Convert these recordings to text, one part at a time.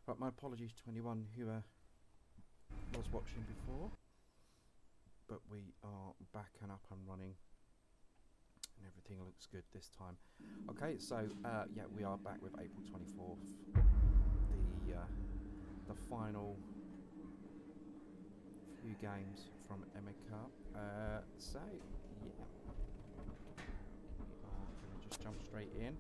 But my apologies to anyone who was watching before. But we are back and up and running, and everything looks good this time. Okay, so yeah, we are back with April 24th, the final few games from Emika. So yeah, we are going to just jump straight in.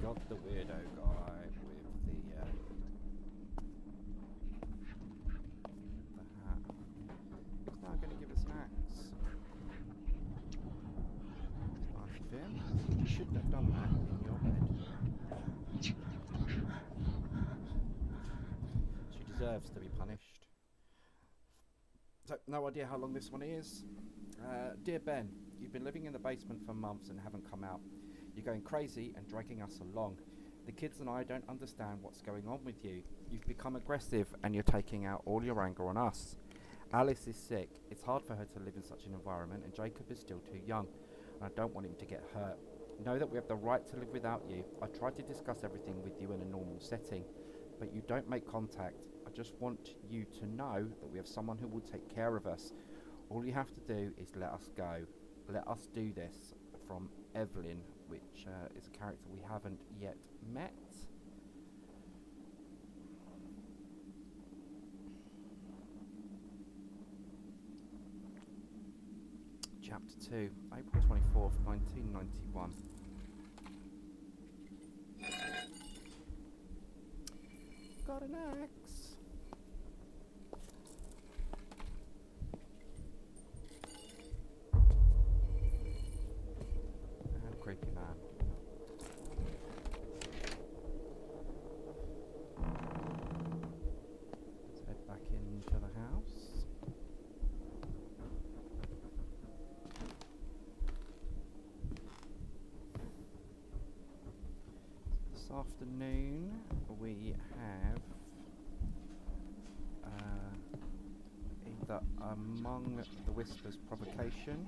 Got the weirdo guy with the hat. He's now going to give us an axe. Nice of him. You shouldn't have done that in your bed. She deserves to be punished. So, no idea how long this one is. Dear Ben, you've been living in the basement for months and haven't come out. You're going crazy and dragging us along. The kids and I don't understand what's going on with you. You've become aggressive and you're taking out all your anger on us. Alice is sick. It's hard for her to live in such an environment, and Jacob is still too young, and I don't want him to get hurt. Know that we have the right to live without you. I tried to discuss everything with you in a normal setting, but you don't make contact. I just want you to know that we have someone who will take care of us. All you have to do is let us go. Let us do this. From Evelyn, which is a character we haven't yet met. Chapter 2, April 24th, 1991. Got an axe. Creepy man. Let's head back into the house. This afternoon we have either Among the Whispers provocation,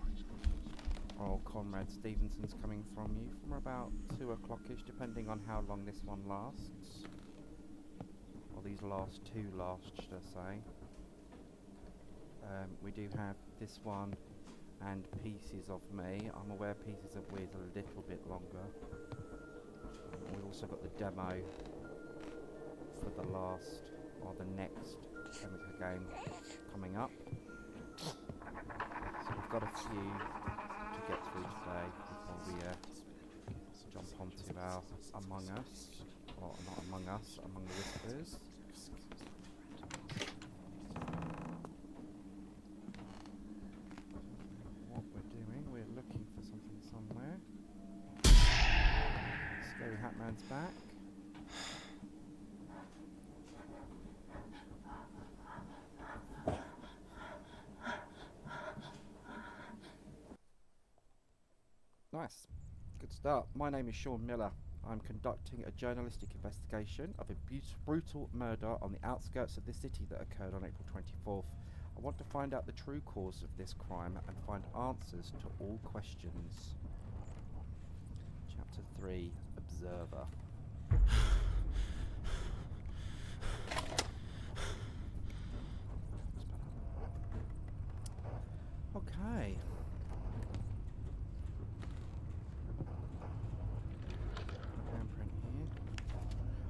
or Conrad Stevenson's coming from you from about 2 o'clock-ish, depending on how long this one lasts. Or these last two last, should I say. We do have this one and Pieces of Me. I'm aware Pieces of Me is a little bit longer. We've also got the demo for the last, or the next Emika game coming up. So we've got a few to get through today before we jump onto our Among Us, or not Among Us, Among the Whispers. What we're doing, we're looking for something somewhere. Scary Hat Man's back. Nice. Good start. My name is Sean Miller. I'm conducting a journalistic investigation of a brutal murder on the outskirts of the city that occurred on April 24th. I want to find out the true cause of this crime and find answers to all questions. Chapter 3, Observer. Okay.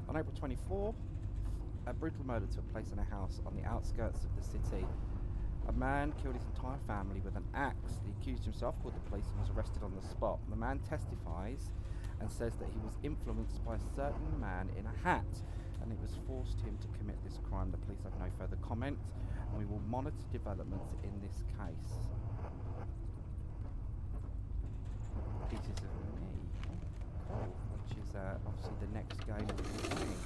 On April 24th, a brutal murder took place in a house on the outskirts of the city. A man killed his entire family with an axe. The accused himself called the police and was arrested on the spot. The man testifies and says that he was influenced by a certain man in a hat, and it was forced him to commit this crime. The police have no further comment, and we will monitor developments in this case. Pieces of Me. Cool. Which is obviously the next game we're playing.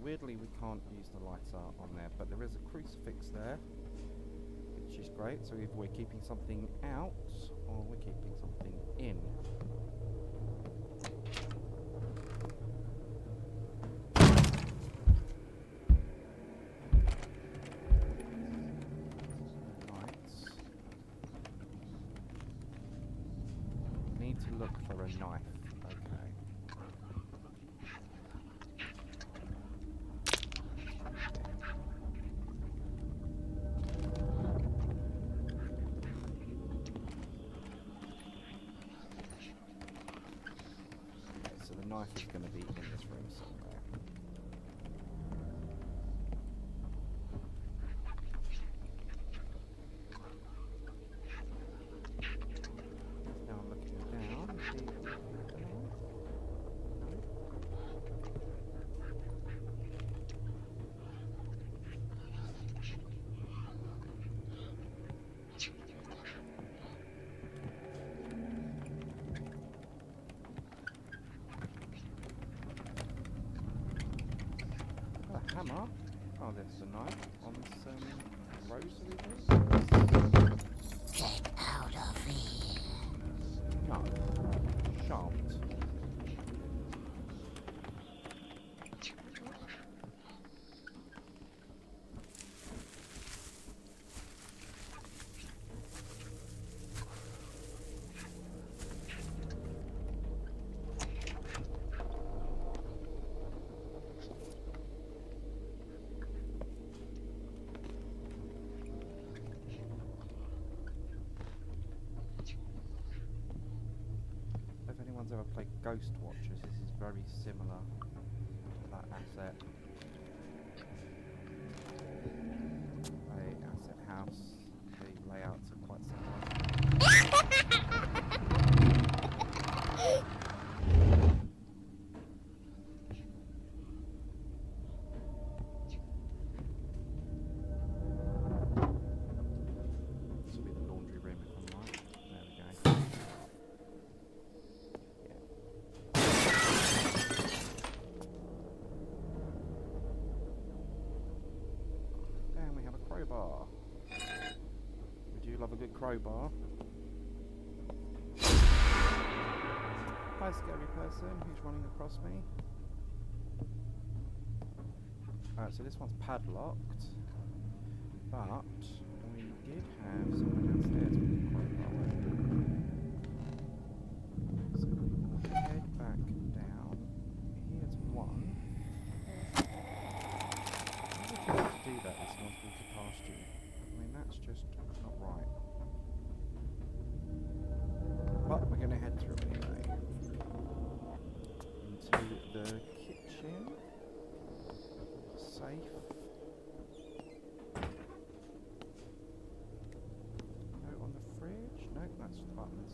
Weirdly, we can't use the lighter on there, but there is a crucifix there, which is great. So either we're keeping something out or we're keeping something in. Lights. Need to look for a knife. Okay. So the knife is going to be in this room somewhere. Now I'm looking down. See if we can get down. No. A hammer. Oh, there's a knife on some rosary thing. Get out of here. No. Shan't. If anyone's ever played Ghost Watchers, this is very similar to that asset. A asset house. The layouts are quite similar. This will be the laundry room if I'm right. There we go. And we have a crowbar. Would you love a good crowbar? Hi, scary person who's running across me. Alright, so this one's padlocked, but we did have someone downstairs with a crowbar. So we will head back down. Here's one. Why would you have to do that if someone's walking past you? I mean, that's just not right. But we're going to head through anyway. Into the kitchen. Safe. Note on the fridge. No, that's the buttons.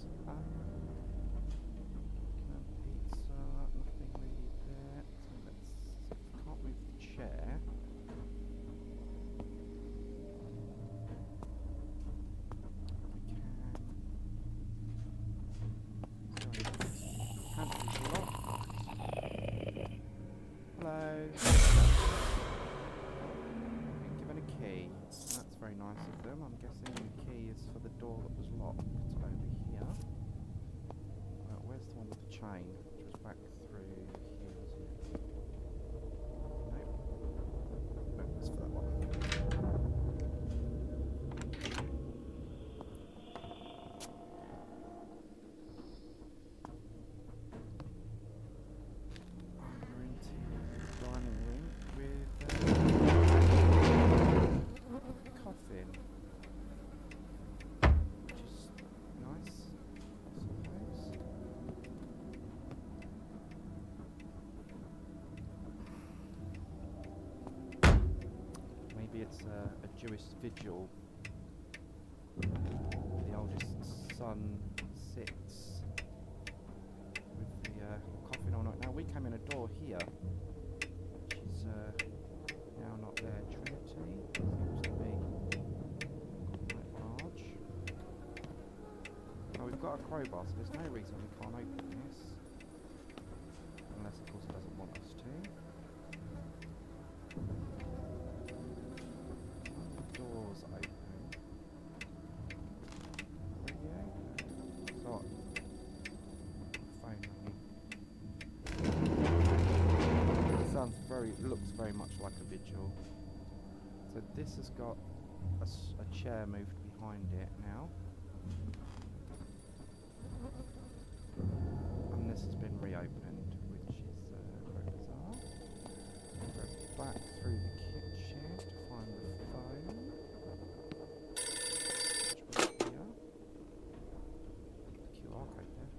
Pizza. Nothing really there. So let's. Can't move the chair. Pantry's locked. Hello. Been given a key. That's very nice of them. I'm guessing the key is for the door that was locked over here. Where's the one with the chain? Which was back through here, wasn't it? No. No, that's for that one. We're into the dining room with coffin, which is nice, I suppose. Maybe it's a Jewish vigil. The oldest son sits with the coffin on it. Now we came in a door here, which is now not there. Trinity seems to be quite large. Now we've got a crowbar, so there's no reason we can't open this, unless of course it doesn't want us to. looks very much like a vigil. So this has got a chair moved behind it now. And this has been reopened, which is very bizarre. Go back through the kitchen to find the phone. Which was here. QR code there.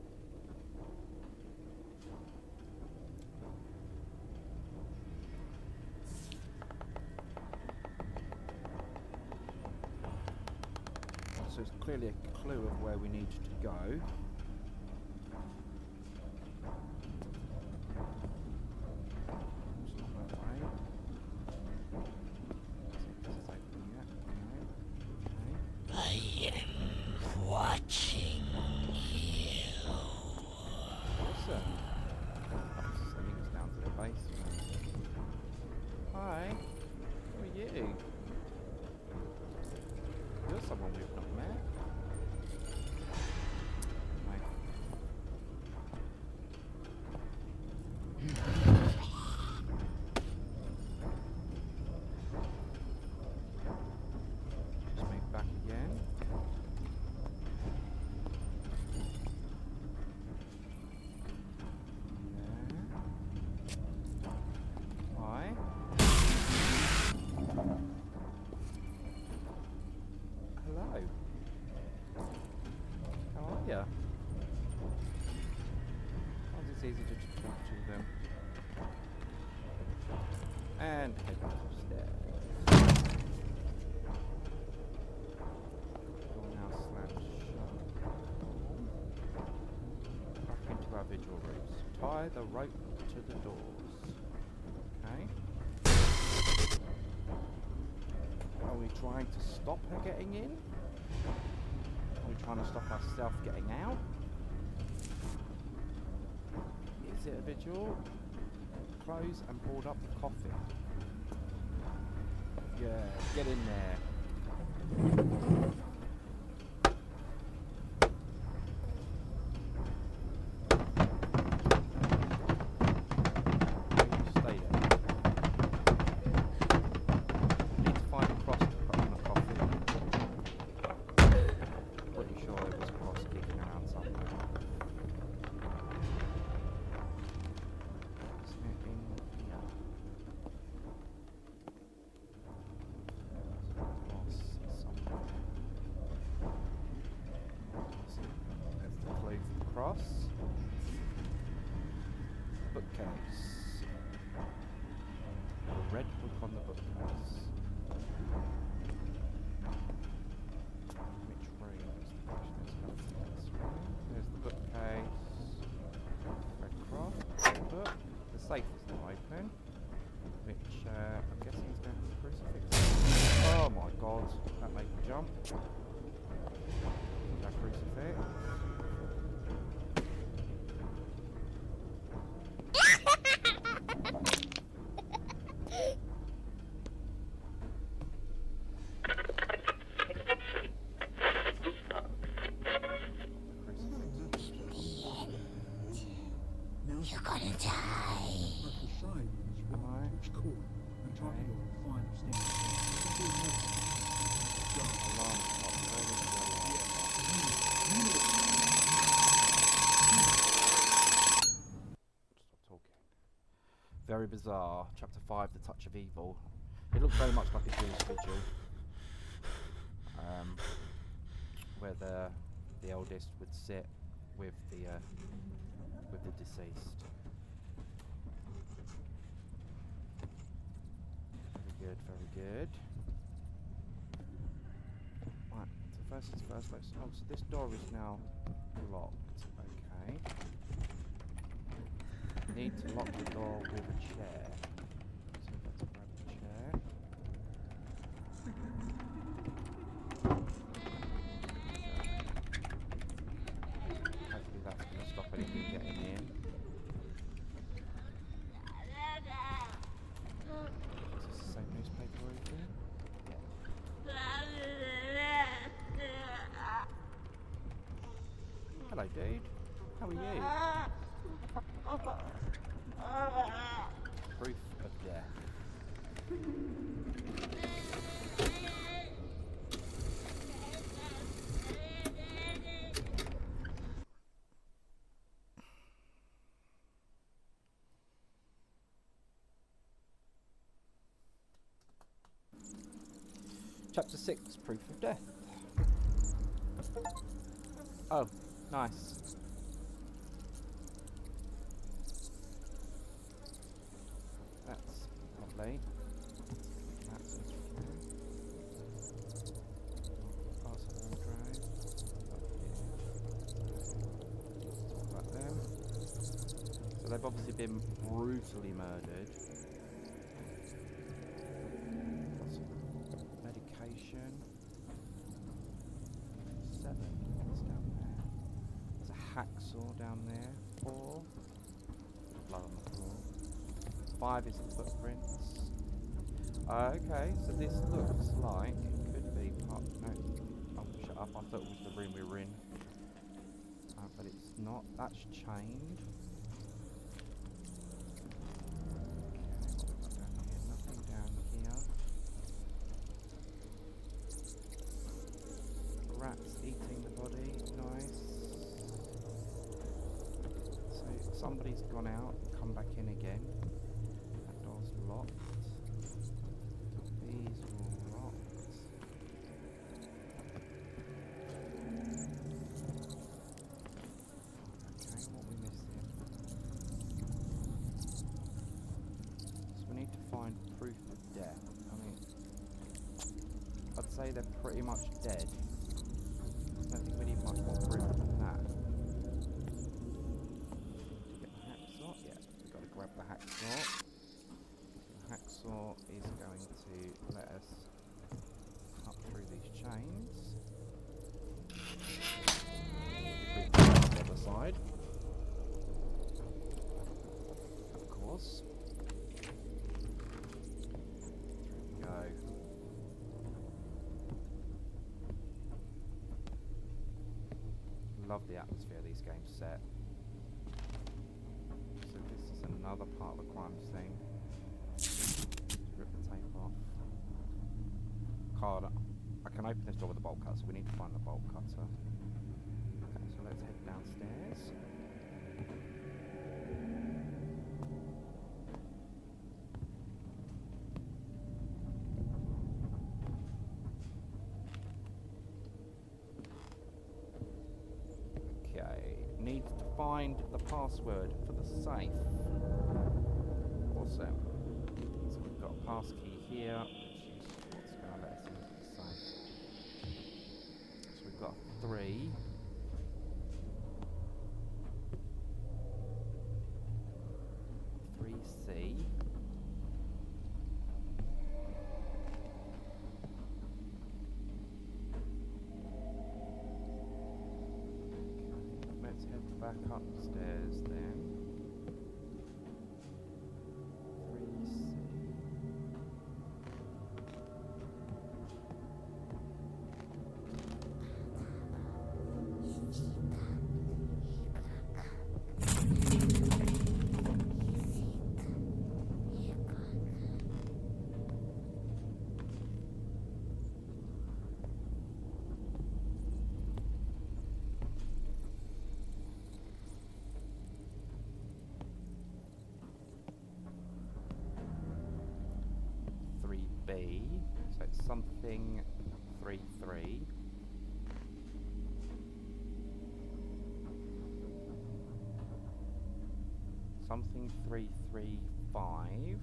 So it's clearly a clue of where we need to go. It's not that way. Let's see if this is open yet. No. Okay. I am watching you. Awesome. It's sending us down to the basement. Hi. Who are you? You're someone we've not met. Right. Just move back again. There. Hi. Hello. How are ya? Oh, it's easy to talk to them. And head upstairs. Door now slammed shut. Back into our vigil rooms. Tie the rope to the doors. Okay. Are we trying to stop her getting in? Are we trying to stop ourselves getting out? Is it a vigil? Close and board up the coffin. Yeah, get in there. Stay there. Need to find a cross to put on the coffin. Pretty sure there was a cross kicking around somewhere. Isn't it in here? There's a cross somewhere. There's the clue for the cross. Bookcase. The red book on the bookcase. Which room is the question? It's not this room. There's the bookcase. Red cross. Red book. The safe is now open. Which I'm guessing is going to have a crucifix. Oh my god, that made me jump. That crucifix. You're gonna die. Am I? Alarm clock. Where is the alarm clock? Stop talking. Very bizarre. Chapter 5, The Touch of Evil. It looks very much like a Jewish vigil. Where the eldest would sit with the deceased. Very good, very good. Right, so first things first, so this door is now locked, okay. Need to lock the door with a chair. So let's grab the chair. Hopefully that's going to stop anything getting in. Is this the same newspaper over here? Hello, dude. How are you? Proof of death. Chapter 6, Proof of Death. Oh, nice. That's lovely. That's okay. Parcel wardrobe. Talk about them. So they've obviously been brutally murdered. Got some medication. 7. What's down there? There's a hacksaw down there. 4. Blood on the floor. 5 is the footprints. Okay, so this looks like it could be part. No, oh, shut up! I thought it was the room we were in, but it's not. That's chained. Okay, what have we got down here? Nothing down here. Rats eating the body. Nice. So somebody's gone out, come back in again. That door's locked. These are all locked. Okay, what are we missing? So we need to find proof of death. I mean, I'd say they're pretty much dead. I don't think we need much more proof than that. To get the hacksaw? Yeah, we've got to grab the hacksaw. The hacksaw is going to let us cut through these chains. Move to the other side. Of course. Through we go. Love the atmosphere these games set. So this is another part of the crime scene. Rip the tape off. Card. I can open this door with a bolt cutter, so we need to find the bolt cutter. Okay, so let's head downstairs. Okay, need to find the password for the safe. Awesome. So we've got a pass key here, which is what's going to let us into the safe. So we've got 3. 3C. Let's head back upstairs then. 3C. B, so it's something 3-3. Something 3-3-5.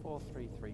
Four, 3-3-5.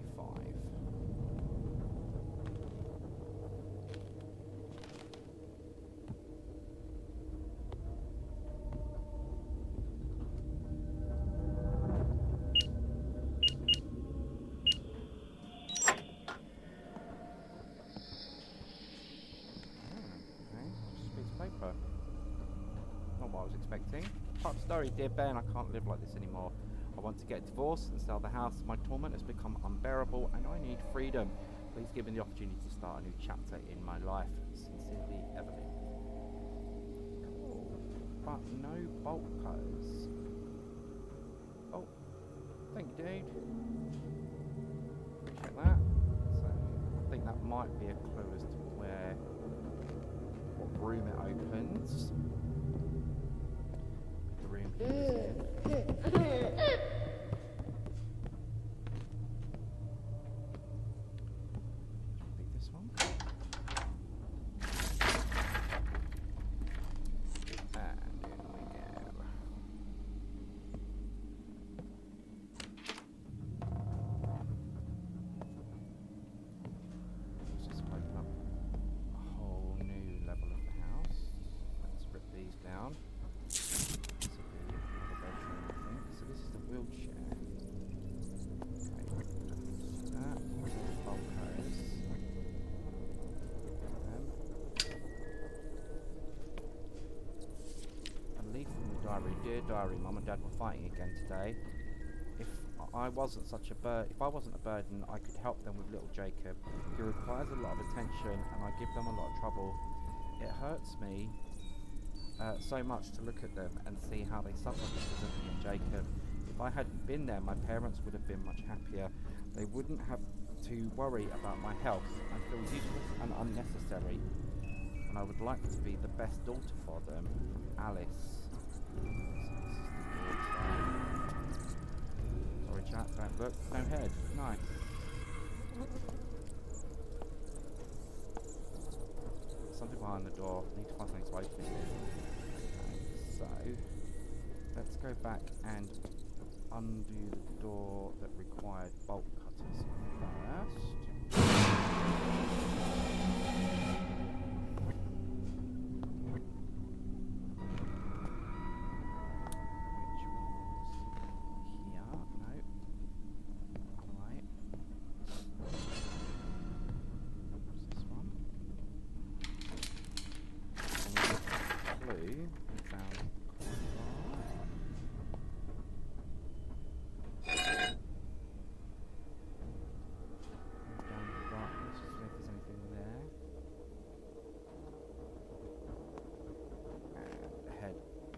Not what I was expecting. Part story, dear Ben, I can't live like this anymore. I want to get divorced and sell the house. My torment has become unbearable and I need freedom. Please give me the opportunity to start a new chapter in my life. Sincerely, Evelyn. Cool. But no bolt cutters. Oh, thank you, dude. Appreciate that. So, I think that might be a clue as to what room it opens. The room here. This one. And in we go. Let's just open up a whole new level of the house. Let's rip these down. This will be another bedroom, I think. So this is the wheelchair. Okay, that. Bulk hose. A leaf from the diary. Dear diary, Mum and Dad were fighting again today. If I wasn't a burden, I could help them with little Jacob. He requires a lot of attention, and I give them a lot of trouble. It hurts me so much to look at them and see how they suffer because of me and Jacob. If I hadn't been there, my parents would have been much happier. They wouldn't have to worry about my health. I feel useless and unnecessary, and I would like to be the best daughter for them. From Alice. Sorry chat, don't look. No head. Nice. Something behind the door. Need to find something to open it with. Okay, so let's go back and undo the door that required bolt cutters first.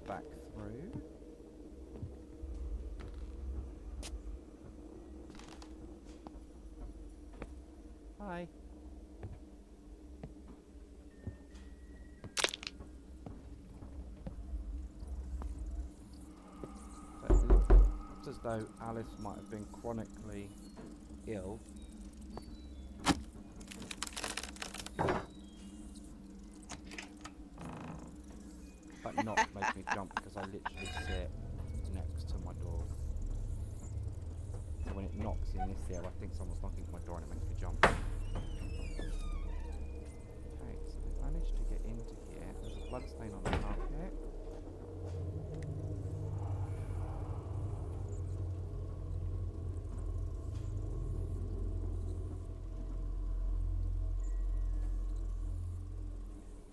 Back through. Hi. So it looks as though Alice might have been chronically ill. But not make me jump because I literally sit next to my door. So when it knocks in this area, I think someone's knocking at my door and it makes me jump. Okay, so we managed to get into here. There's a blood stain on the carpet.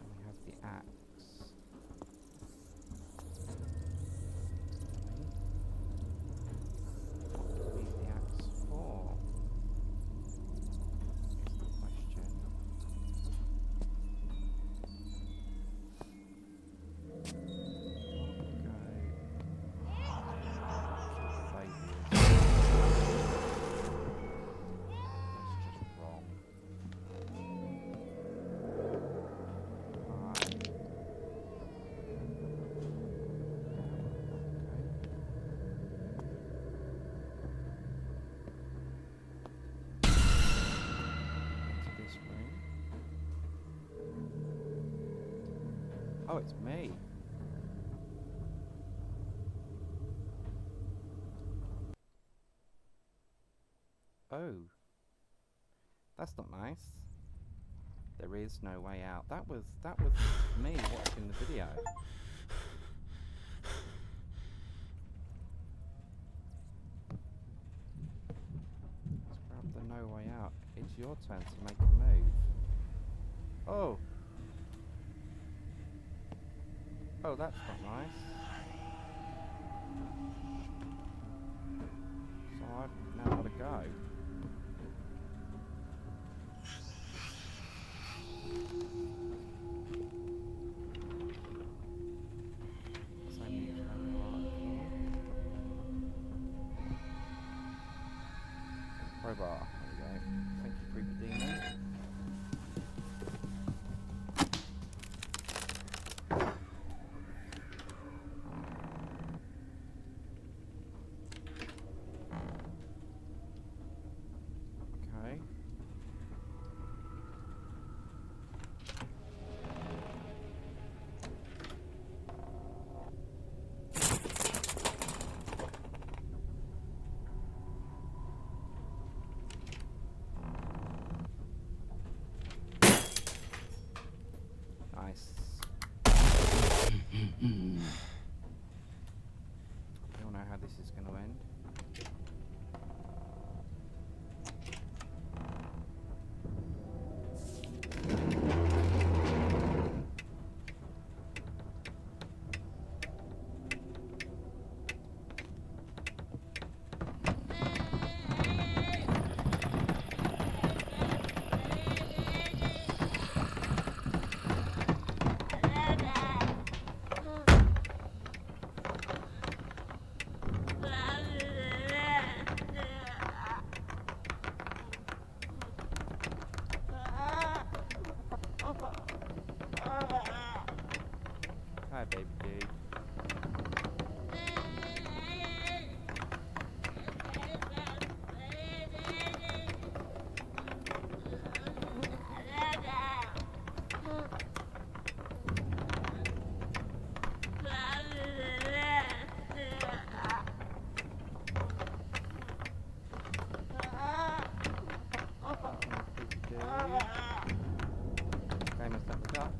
And we have the axe. Oh, it's me. Oh. That's not nice. There is no way out. That was me watching the video. Let's grab the no way out. It's your turn to make a move. Oh. Oh, that's not nice. So I've now got to go. bra. There you go. Thank you, creepy demon. Okay. Nice. We all know how this is going to end. Hi, baby dude. Famous level up.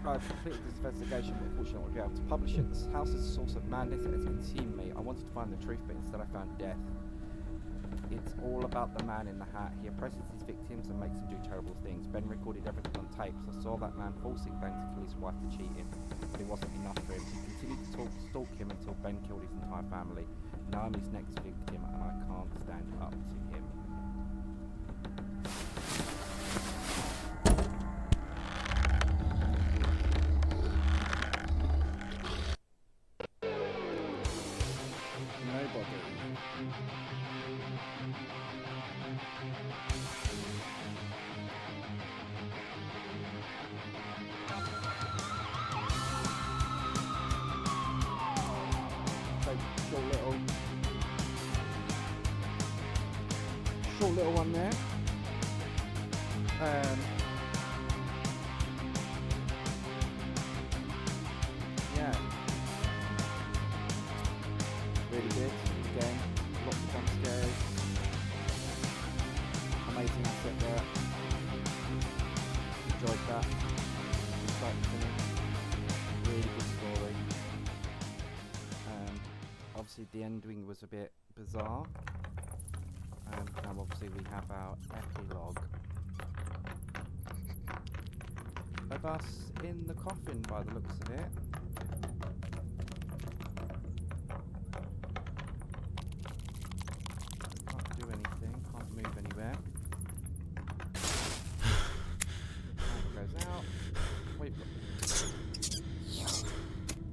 I've completed this investigation, but unfortunately I won't be able to publish it. This house is a source of madness and it's consumed me. I wanted to find the truth, but instead I found death. It's all about the man in the hat. He oppresses his victims and makes them do terrible things. Ben recorded everything on tapes. I saw that man falsely claim to kill his wife for cheating, but it wasn't enough for him. He continued to stalk him until Ben killed his entire family. Now I'm his next victim and I can't stand up to him. Nobody. Short little one there. Yeah. Really good. Again, lots of jump scares. Amazing asset there. Enjoyed that. Good start to finish. Really good story. Obviously the ending was a bit bizarre. And now obviously we have our epilogue of us in the coffin by the looks of it. Can't do anything, can't move anywhere. Light goes out.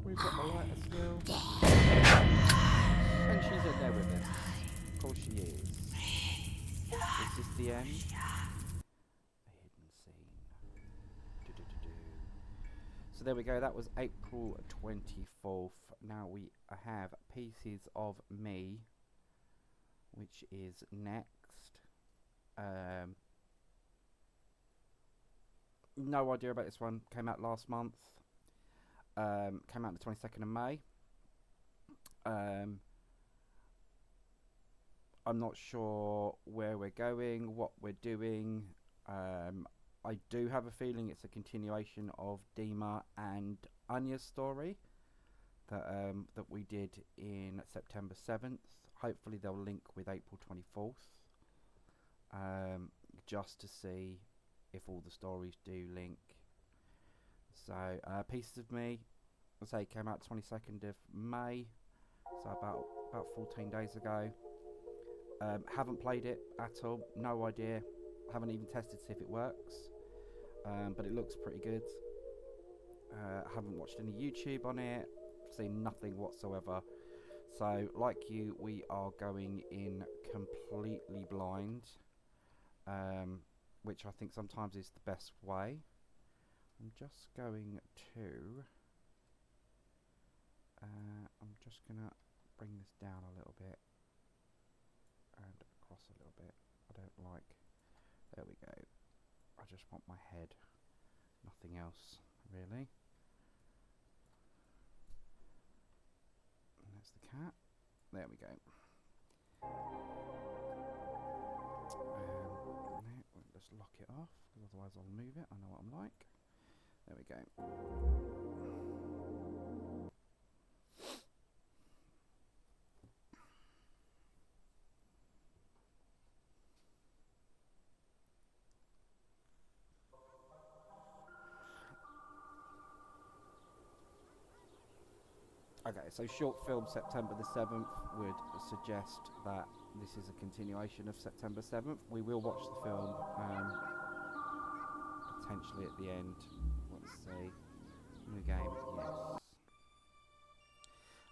We've got the lighter still. And she's in there with us. Of course she is. Is this the end? A hidden scene. So there we go, that was April 24th. Now we have Pieces of Me, which is next. No idea about this one. Came out last month. Came out the 22nd of May. I'm not sure where we're going, what we're doing. I do have a feeling it's a continuation of Dima and Anya's story that we did in September 7th. Hopefully they'll link with April 24th, just to see if all the stories do link. So Pieces of Me, I say, came out 22nd of May, so about 14 days ago. Haven't played it at all, no idea. Haven't even tested to see if it works, but it looks pretty good. Haven't watched any YouTube on it, seen nothing whatsoever. So, like you, we are going in completely blind, which I think sometimes is the best way. I'm just going to... I'm just going to bring this down a little bit and across a little bit. I don't like... There we go. I just want my head, nothing else, really. And there's the cat. There we go. We'll just lock it off, because otherwise I'll move it. I know what I'm like. There we go. Okay, so short film September the 7th would suggest that this is a continuation of September 7th. We will watch the film, potentially at the end. Let's see. New game, yes.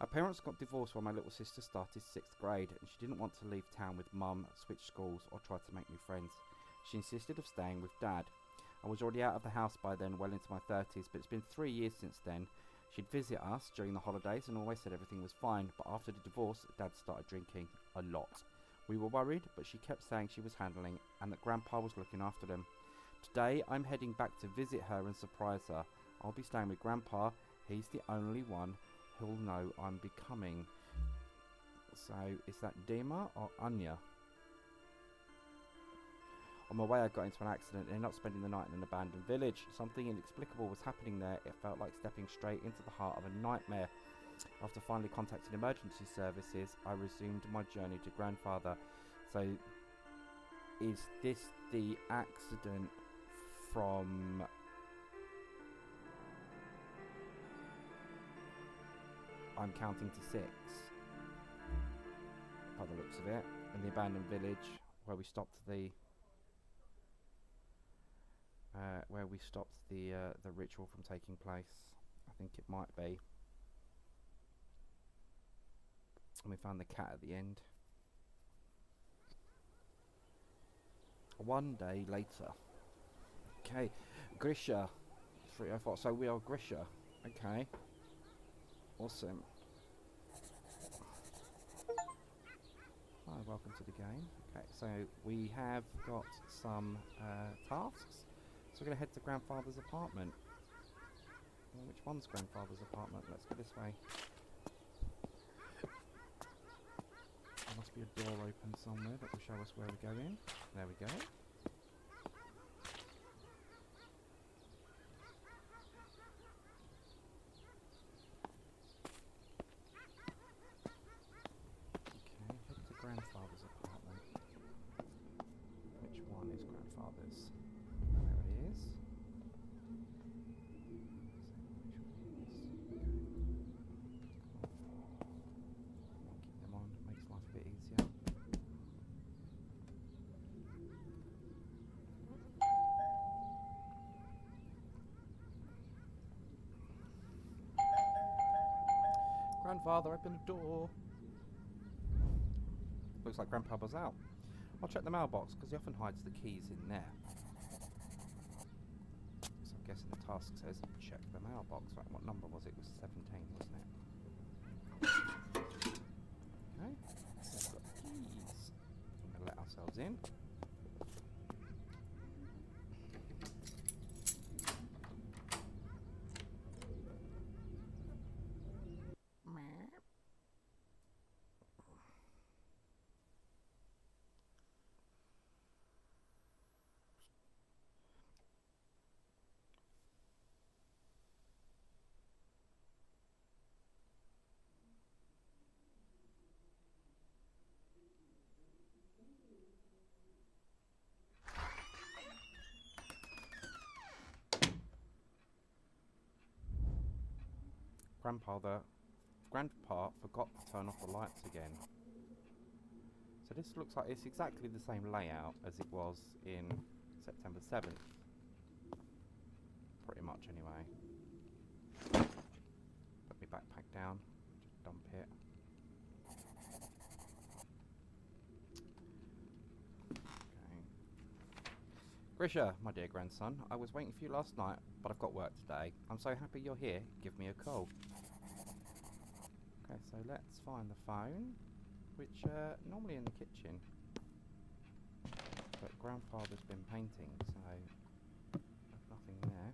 Our parents got divorced when my little sister started 6th grade, and she didn't want to leave town with mum, switch schools, or try to make new friends. She insisted of staying with dad. I was already out of the house by then, well into my 30s, but it's been 3 years since then. She'd visit us during the holidays and always said everything was fine, but after the divorce, Dad started drinking a lot. We were worried, but she kept saying she was handling and that Grandpa was looking after them. Today, I'm heading back to visit her and surprise her. I'll be staying with Grandpa. He's the only one who'll know I'm becoming. So, is that Dima or Anya? On my way I got into an accident and ended up spending the night in an abandoned village. Something inexplicable was happening there. It felt like stepping straight into the heart of a nightmare. After finally contacting emergency services, I resumed my journey to Grandfather. So, is this the accident from... I'm counting to 6, by the looks of it, in the abandoned village where we stopped the ritual from taking place. I think it might be. And we found the cat at the end. One day later. Okay, Grisha 304. So we are Grisha. Okay. Awesome. Hi, welcome to the game. Okay, so we have got some tasks. So we're going to head to Grandfather's apartment. Well, which one's Grandfather's apartment? Let's go this way. There must be a door open somewhere that will show us where we're going. There we go. Okay, head to Grandfather's apartment. Which one is Grandfather's? There it is. Keep them on, makes life a bit easier. Grandfather, open the door. Looks like Grandpapa's out. I'll check the mailbox because he often hides the keys in there. So I'm guessing the task says check the mailbox. Right, what number was it? It was 17, wasn't it? Okay, we've got the keys. I'm going to let ourselves in. Grandpa forgot to turn off the lights again. So this looks like it's exactly the same layout as it was in September 7th. Pretty much anyway. Put my backpack down, just dump it. Okay. Grisha, my dear grandson, I was waiting for you last night, but I've got work today. I'm so happy you're here. Give me a call. Okay, so let's find the phone, which normally in the kitchen, but Grandfather's been painting, so there's nothing there.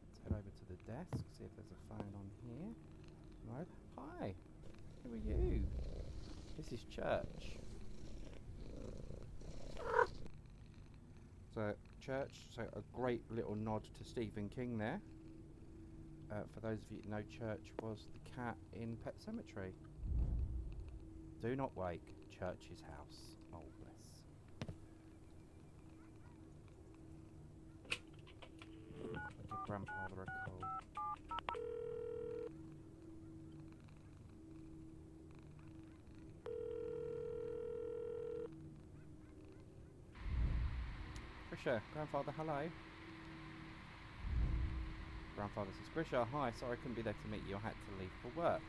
Let's head over to the desk, see if there's a phone on here. No. Hi, who are you? This is church. So church, so a great little nod to Stephen King there. For those of you who know, Church was the cat in Pet Sematary. Do not wake Church's house. Oh, bless. I'll give Grandfather a call. Grisha, Grandfather, hello. Grandfather says, Grisha, hi, sorry I couldn't be there to meet you. I had to leave for work.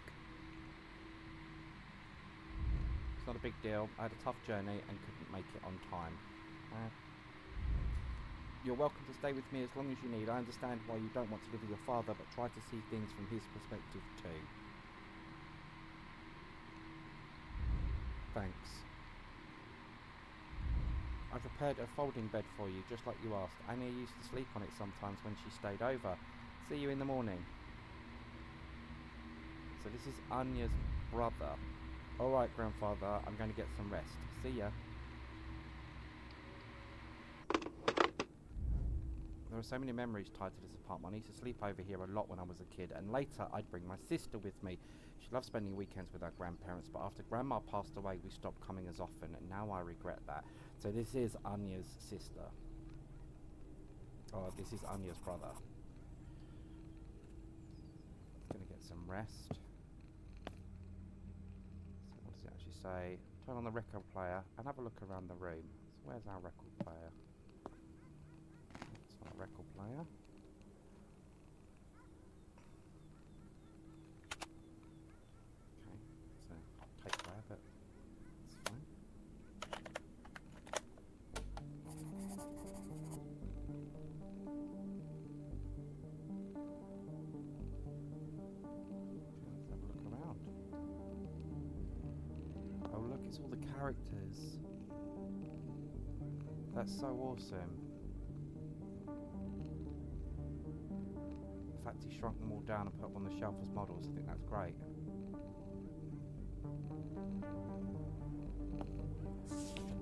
It's not a big deal. I had a tough journey and couldn't make it on time. You're welcome to stay with me as long as you need. I understand why you don't want to live with your father, but try to see things from his perspective too. Thanks. I've prepared a folding bed for you, just like you asked. Anya used to sleep on it sometimes when she stayed over. See you in the morning. So this is Anya's brother. Alright, Grandfather, I'm going to get some rest. See ya. There are so many memories tied to this apartment. I used to sleep over here a lot when I was a kid, and later I'd bring my sister with me. She loved spending weekends with our grandparents, but after Grandma passed away, we stopped coming as often, and now I regret that. So this is Anya's sister. Oh, this is Anya's brother. Gonna get some rest. So what does it actually say? Turn on the record player and have a look around the room. So where's our record player? It's not a record player. Okay, so tape player, but it's fine. Let's have a look around. Oh look, it's all the characters. That's so awesome. The fact he shrunk them all down and put them on the shelf as models, I think that's great.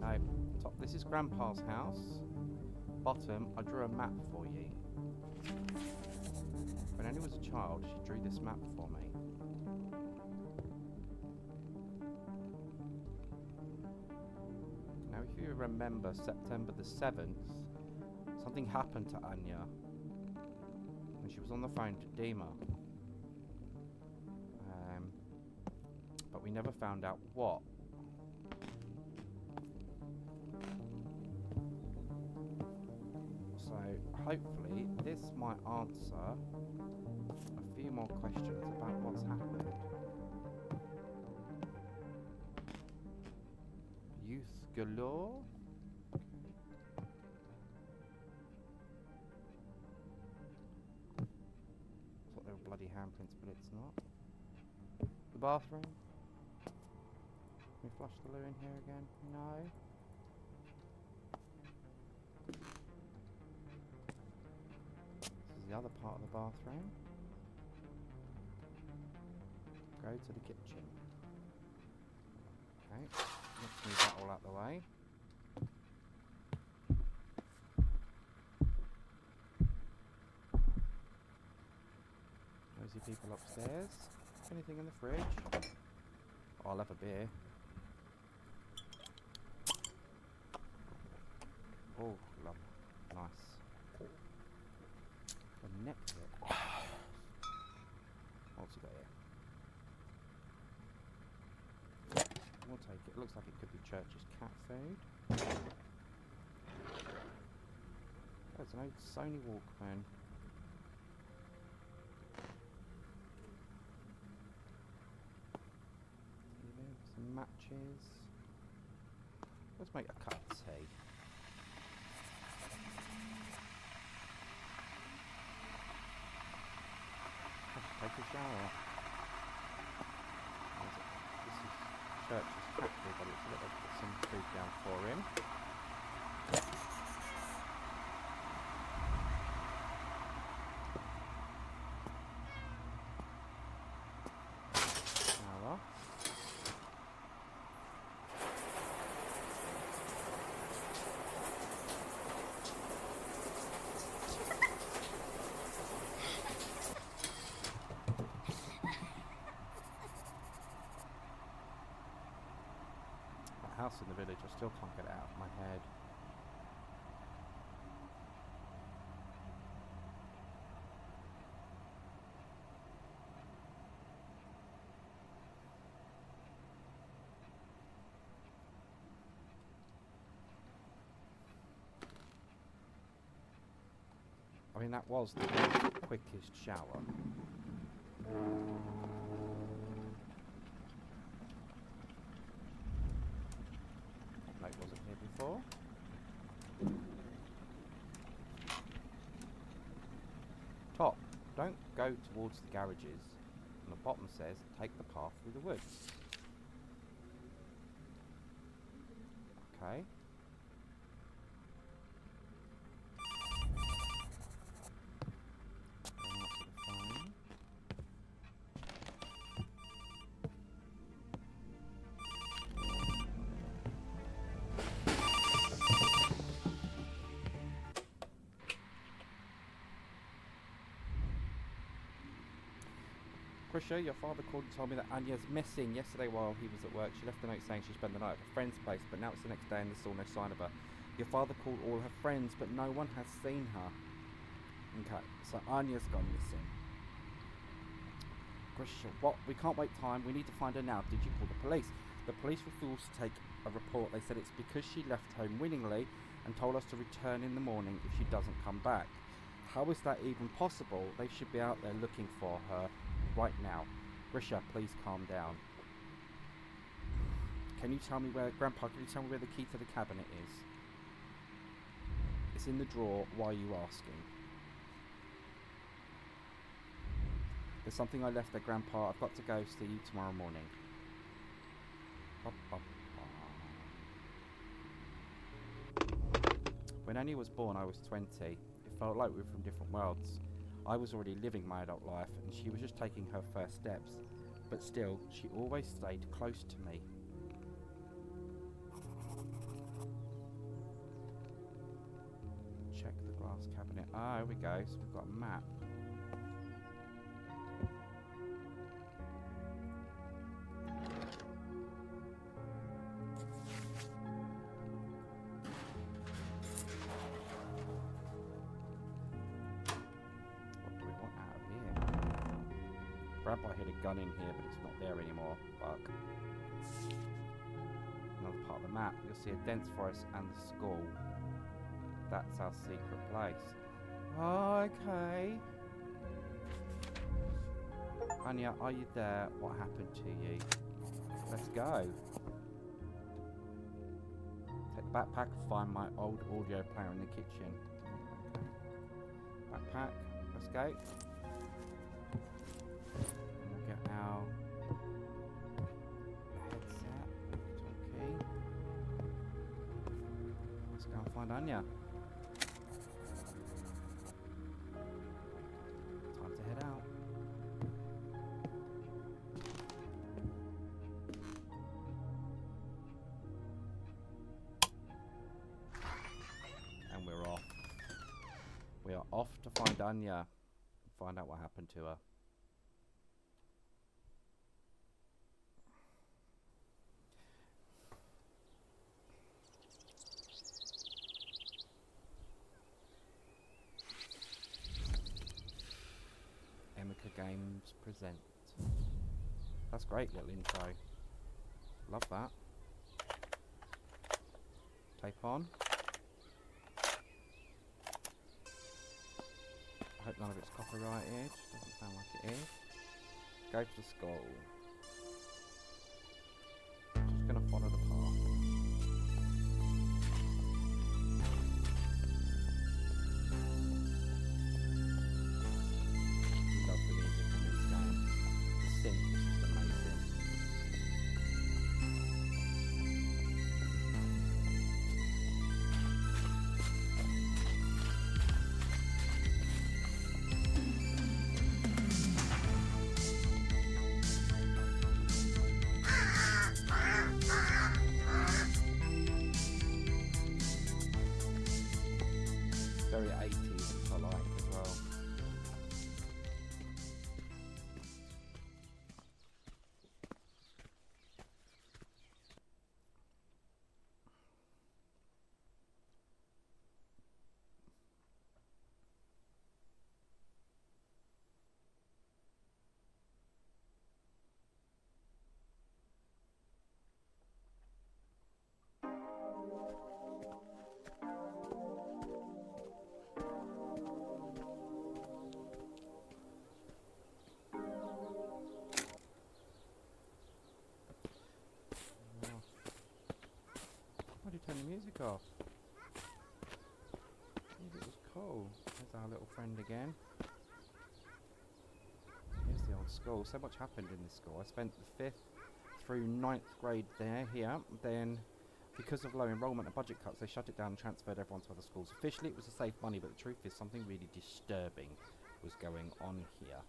No, top, this is Grandpa's house. Bottom, I drew a map for you. When Annie was a child, she drew this map for me. Now, if you remember September the 7th, something happened to Anya when she was on the phone to Dima. But we never found out what. So hopefully this might answer a few more questions about what's happened. Youth galore? I thought they were bloody handprints, but it's not. The bathroom? Can we flush the loo in here again? No. This is the other part of the bathroom. Go to the kitchen. Okay, let's move that all out the way. Nosy people upstairs. Anything in the fridge? Oh, I'll have a beer. Oh, love. Nice. The neck bit. It looks like it could be Church's cat food. There's an old Sony Walkman. Some matches. Let's make a cup of tea. Take a shower. This is Church's cat food, but it's a little put some food down for him. Shower. House in the village, I still can't get it out of my head. I mean, that was the quickest shower. Like, wasn't here before. Top, don't go towards the garages. And the bottom says, take the path through the woods. Okay. Krisha, your father called and told me that Anya's missing. Yesterday while he was at work, she left a note saying she spent the night at a friend's place, but now it's the next day and there's still no sign of her. Your father called all her friends, but no one has seen her. Okay, so Anya's gone missing. Krisha, what? We can't wait time. We need to find her now. Did you call the police? The police refused to take a report. They said it's because she left home willingly and told us to return in the morning if she doesn't come back. How is that even possible? They should be out there looking for her right now. Grisha, please calm down. Can you tell me where, Grandpa, can you tell me where the key to the cabinet is? It's in the drawer. Why are you asking? There's something I left there, Grandpa. I've got to go. See you tomorrow morning. When Annie was born, I was 20. It felt like we were from different worlds. I was already living my adult life, and she was just taking her first steps. But still, she always stayed close to me. Check the glass cabinet. Ah, here we go. So we've got a map. Grandpa hid a gun in here, but it's not there anymore. Fuck. Another part of the map. You'll see a dense forest and the school. That's our secret place. Oh, okay. Anya, are you there? What happened to you? Let's go. Take the backpack and find my old audio player in the kitchen. Backpack. Let's go. Now, headset, okay. Let's go and find Anya. Time to head out. And we're off. We are off to find Anya and find out what happened to her. Emika Games present. That's great little intro. Love that. tape on. I hope none of it's copyrighted. Doesn't sound like it is. Go to the school. Just gonna follow the path. Love the music in these games. The synth is just amazing. Very 80s, which I like as well. Why did you turn the music off? Music was cool. There's our little friend again. Here's the old school. So much happened in this school. I spent the 5th through 9th grade here. Then, because of low enrolment and budget cuts, they shut it down and transferred everyone to other schools. Officially, it was to save money, but the truth is something really disturbing was going on here.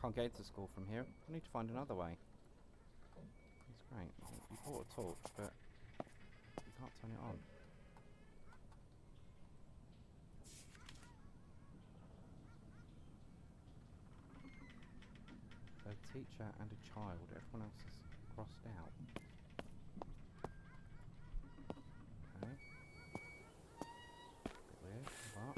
Can't get into school from here. I need to find another way. It's great. You bought a torch, but you can't turn it on. A teacher and a child. Everyone else is crossed out. Okay. Bit weird, but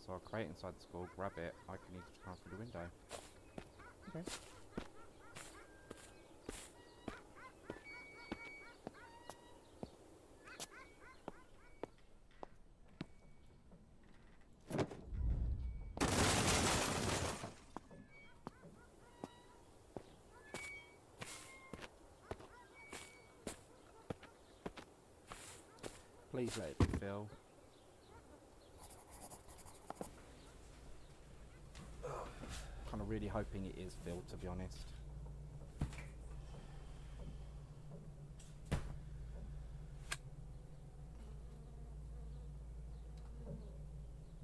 so I'll crate inside the school, grab it, I can need to climb through the window. Okay. Please let it be Phil. Kind of really hoping it is Phil, to be honest.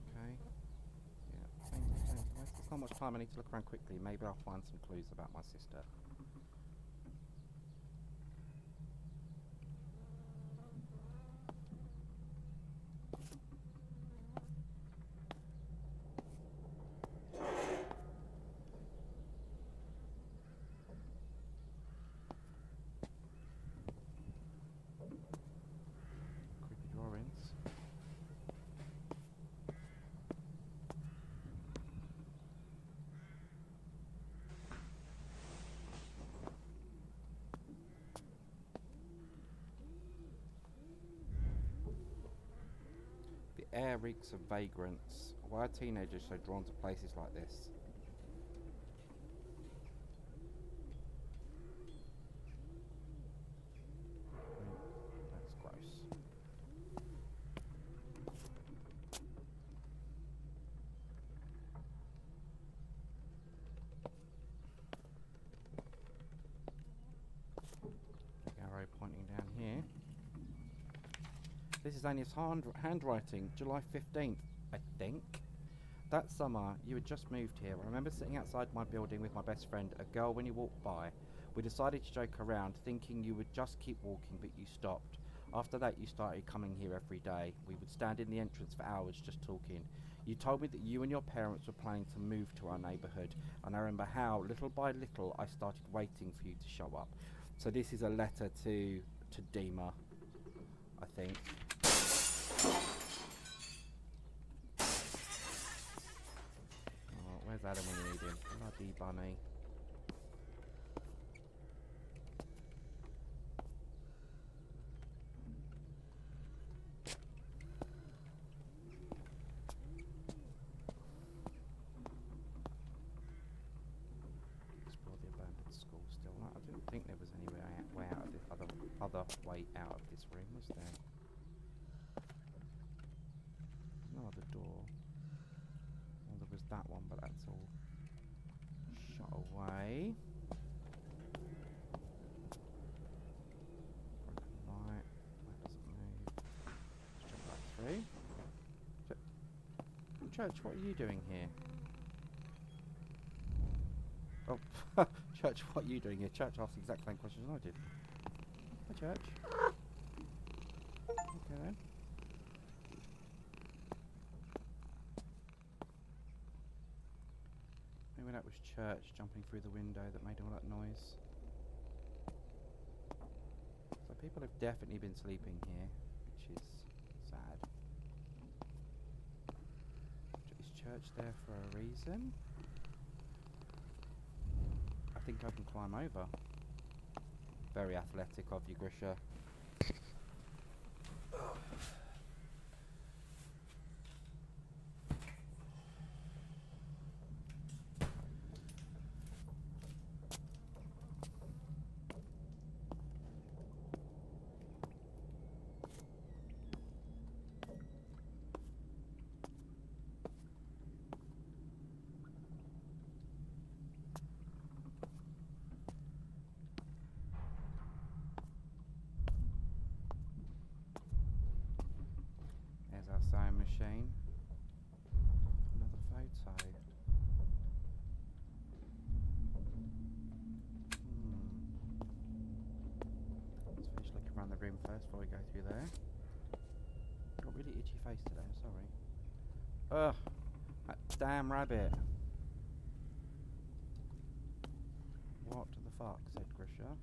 Okay. Yeah, same. There's not much time. I need to look around quickly. Maybe I'll find some clues about my sister. Creepy drawings. The air reeks of vagrants. Why are teenagers so drawn to places like this? That's gross. Arrow pointing down here. This is Anya's handwriting, July 15th, I think. That summer, you had just moved here. I remember sitting outside my building with my best friend, a girl, when you walked by. We decided to joke around, thinking you would just keep walking, but you stopped. After that, you started coming here every day. We would stand in the entrance for hours just talking. You told me that you and your parents were planning to move to our neighbourhood, and I remember how, little by little, I started waiting for you to show up. So this is a letter to Dima, I think. Oh, where's Adam when you need him? Bloody bunny. Explore the abandoned school still. No, I didn't think there was any way out of this other way out of this room, was there? No other door. Well, there was that one, but that's all shut away. Broken light. That doesn't move. Let's jump back through. Church, what are you doing here? Oh, Church, what are you doing here? Church asked the exact same questions I did. Hi, Church. Okay then. Maybe that was Church jumping through the window that made all that noise. So people have definitely been sleeping here, which is sad. Is Church there for a reason? I think I can climb over. Very athletic of you, Grisha. There's our sewing machine. Another photo. Let's finish looking around the room first before we go through there. Got a really itchy face today, I'm sorry. Ugh! That damn rabbit! What the fuck, said Grisha.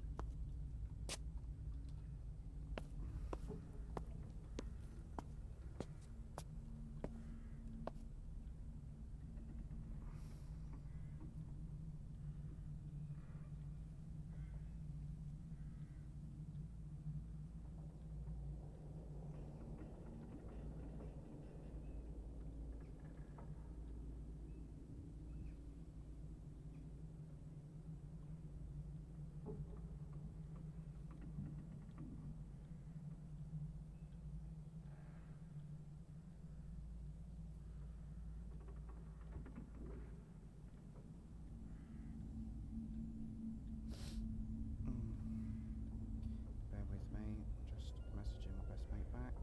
Bear with me, just messaging my best mate back.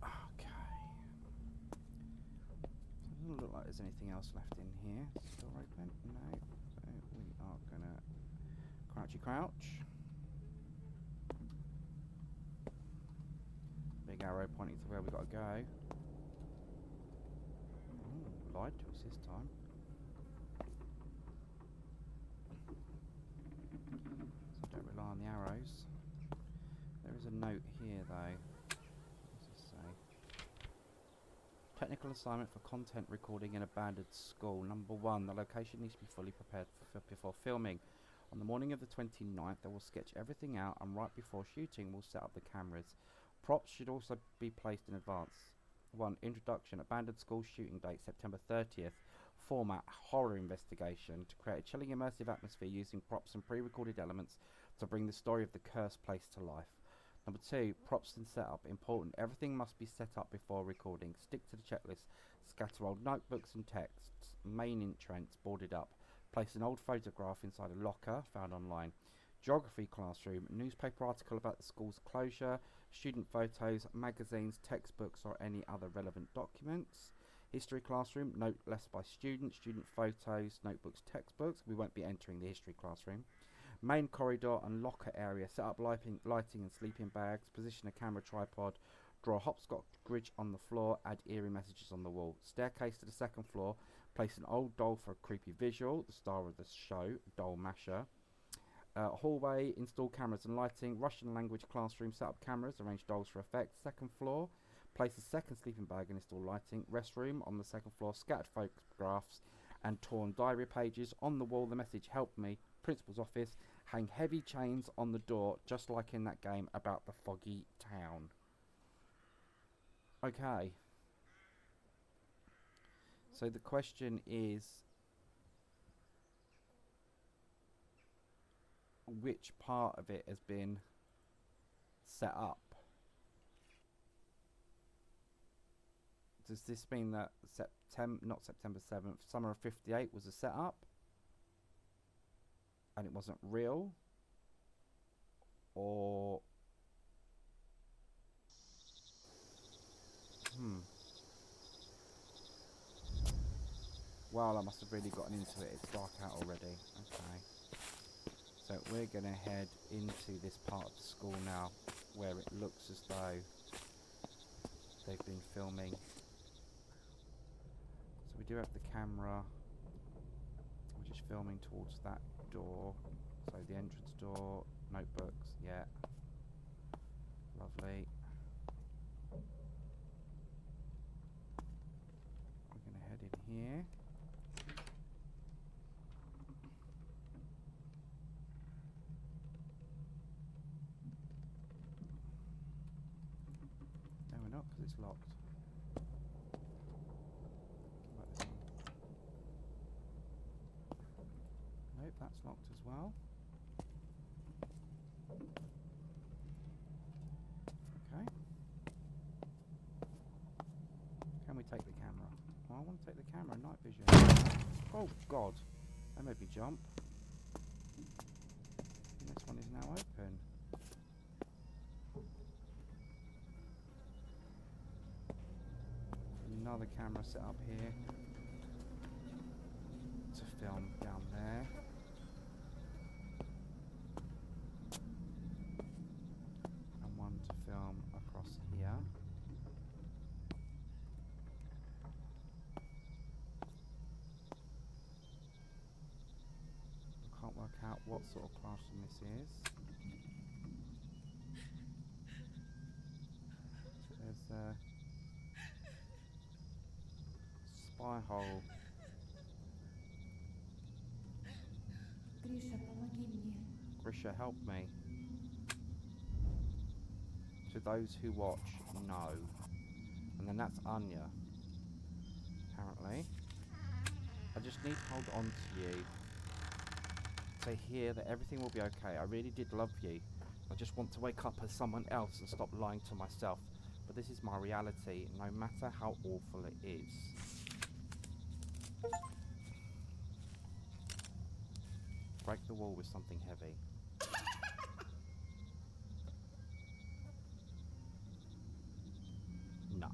Okay. So it doesn't look like there's anything else left in here. Still open? No. So we are gonna crouchy crouch. Big arrow pointing to where we gotta go. Ooh, lied to us this time. So don't rely on the arrows. There is a note here though. What does this say? Technical assignment for content recording in abandoned school. Number 1, the location needs to be fully prepared before filming. On the morning of the 29th, they will sketch everything out, and right before shooting, we'll set up the cameras. Props should also be placed in advance. 1. Introduction. Abandoned school shooting date, September 30th. Format. Horror investigation. To create a chilling immersive atmosphere using props and pre-recorded elements to bring the story of the cursed place to life. Number 2, props and setup. Important. Everything must be set up before recording. Stick to the checklist. Scatter old notebooks and texts. Main entrance boarded up. Place an old photograph inside a locker found online. Geography classroom. Newspaper article about the school's closure. Student photos, magazines, textbooks or any other relevant documents. History classroom. Note left by students. Student photos, notebooks, textbooks. We won't be entering the history classroom. Main corridor and locker area. Set up lighting and sleeping bags. Position a camera tripod. Draw a hopscotch grid on the floor. Add eerie messages on the wall. Staircase to the second floor. Place an old doll for a creepy visual. The star of the show, Doll Masher. Hallway. Install cameras and lighting. Russian language classroom. Set up cameras. Arrange dolls for effects. Second floor. Place a second sleeping bag and install lighting. Restroom on the second floor. Scattered photographs and torn diary pages. On the wall, the message "Help me." Principal's office. Hang heavy chains on the door, just like in that game about the foggy town. Okay. So the question is, which part of it has been set up? Does this mean that not September 7th, summer of 58 was a setup? And it wasn't real? Or... Well, I must have really gotten into it. It's dark out already. Okay. So we're going to head into this part of the school now, where it looks as though they've been filming. So we do have the camera. We're just filming towards that door. So the entrance door, notebooks, yeah. Lovely. We're going to head in here. No, we're not, because it's locked. Nope, that's locked as well. Okay. Can we take the camera? Oh, I want to take the camera, night vision. Oh god, that made me jump. And this one is now open. Another camera set up here to film down there. And one to film across here. I can't work out what sort of classroom this is. There's a spy hole. Гриша, помоги мне. Grisha, help me. To those who watch, no. And then that's Anya. Apparently. I just need to hold on to you. To hear that everything will be okay. I really did love you. I just want to wake up as someone else and stop lying to myself. But this is my reality, no matter how awful it is. Break the wall with something heavy. No.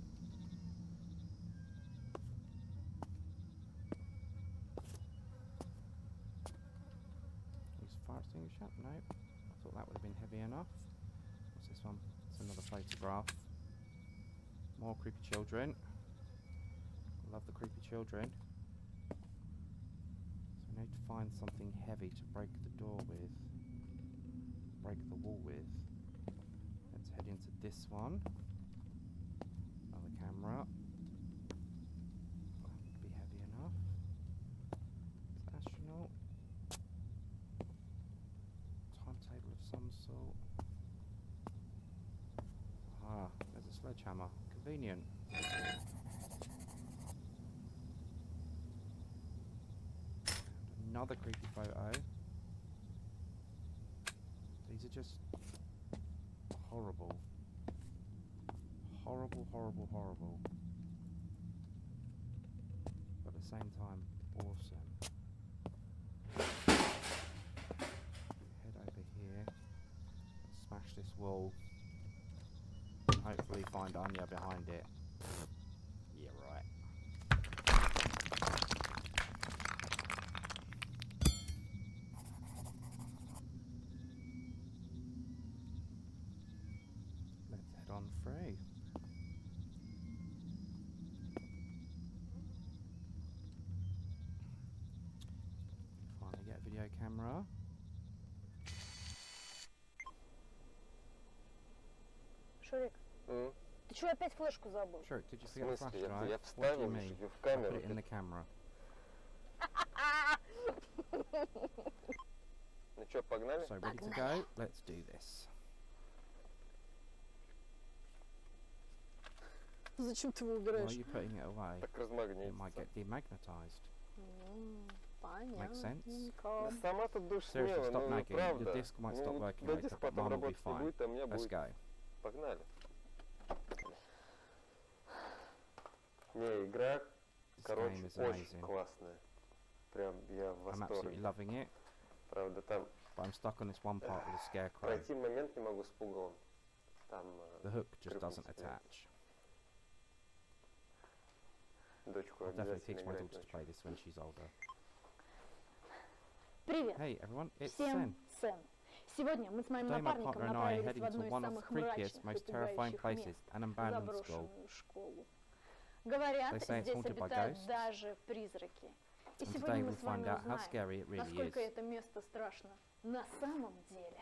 Is fire extinguisher? No. I thought that would have been heavy enough. What's this one? It's another photograph. More creepy children. Love the creepy children. So we need to find something heavy to break the door with. Break the wall with. Let's head into this one. Another camera. Be heavy enough. It's astronaut. Timetable of some sort. Ah, there's a sledgehammer. Convenient. Another creepy photo. These are just horrible. Horrible, horrible, horrible. But at the same time, awesome. Head over here. Smash this wall. Hopefully find Anya behind it. Yeah, right. Let's head on through. Finally get a video camera. Шурик, ты чего опять флешку забыл? Sure, did you В forget the смысле? flash Я drive? What do you вставил mean? ее в I put камеру. it in the camera. Ну что, погнали? So ready to go? Let's do this. Зачем ты его Why are убираешь? you putting it away? Так It might размагнитится. get demagnetized. Makes sense. Да сама тут душ Seriously, смело, stop ну nagging. правда. Your disc might stop Ну, working да later, диск but потом mine will be работать не fine. будет, а у меня Let's будет. go. Погнали. Не, игра, This короче, game is очень amazing. классная. Прям я в I'm absolutely восторге. loving it, Правда, там but I'm stuck on this one part with the scarecrow. пройти момент не могу с пугалом. Там The hook just крюк doesn't не цепляет. attach. Дочку I'll definitely обязательно teach my играть daughter to play this when she's older. Привет. Hey everyone, it's Всем Sen. Сэм. Сегодня мы с моим Today my напарником partner and I are направились в heading to одну из one of the самых creepiest, мрачных и most terrifying пугающих places, мест an abandoned school. заброшенную школу. Говорят, They say it's здесь haunted by обитают ghosts. даже призраки. И And сегодня today мы we'll с вами find out how узнаем, scary it really насколько is. это место страшно на самом деле.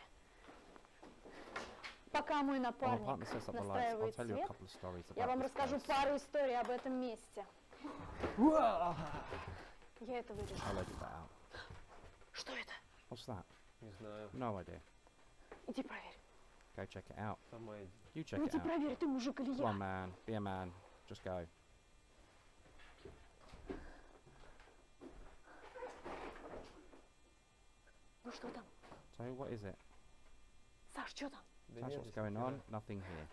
Пока мой While my напарник partner sets up the lights, I'll настраивает tell you a свет, couple of stories я about вам this расскажу place. пару историй об этом месте. Я это вырежу. I'll edit that out. Что это? What's that? Не знаю, No idea. Иди проверь. Go check it out. сама иди. You check Ну it иди out. проверь, ты мужик или Come я? on man, be a man. Just go. Ну что там? So what is it? Саш, что там? Да That's нет what's здесь going нихера. on. Nothing here.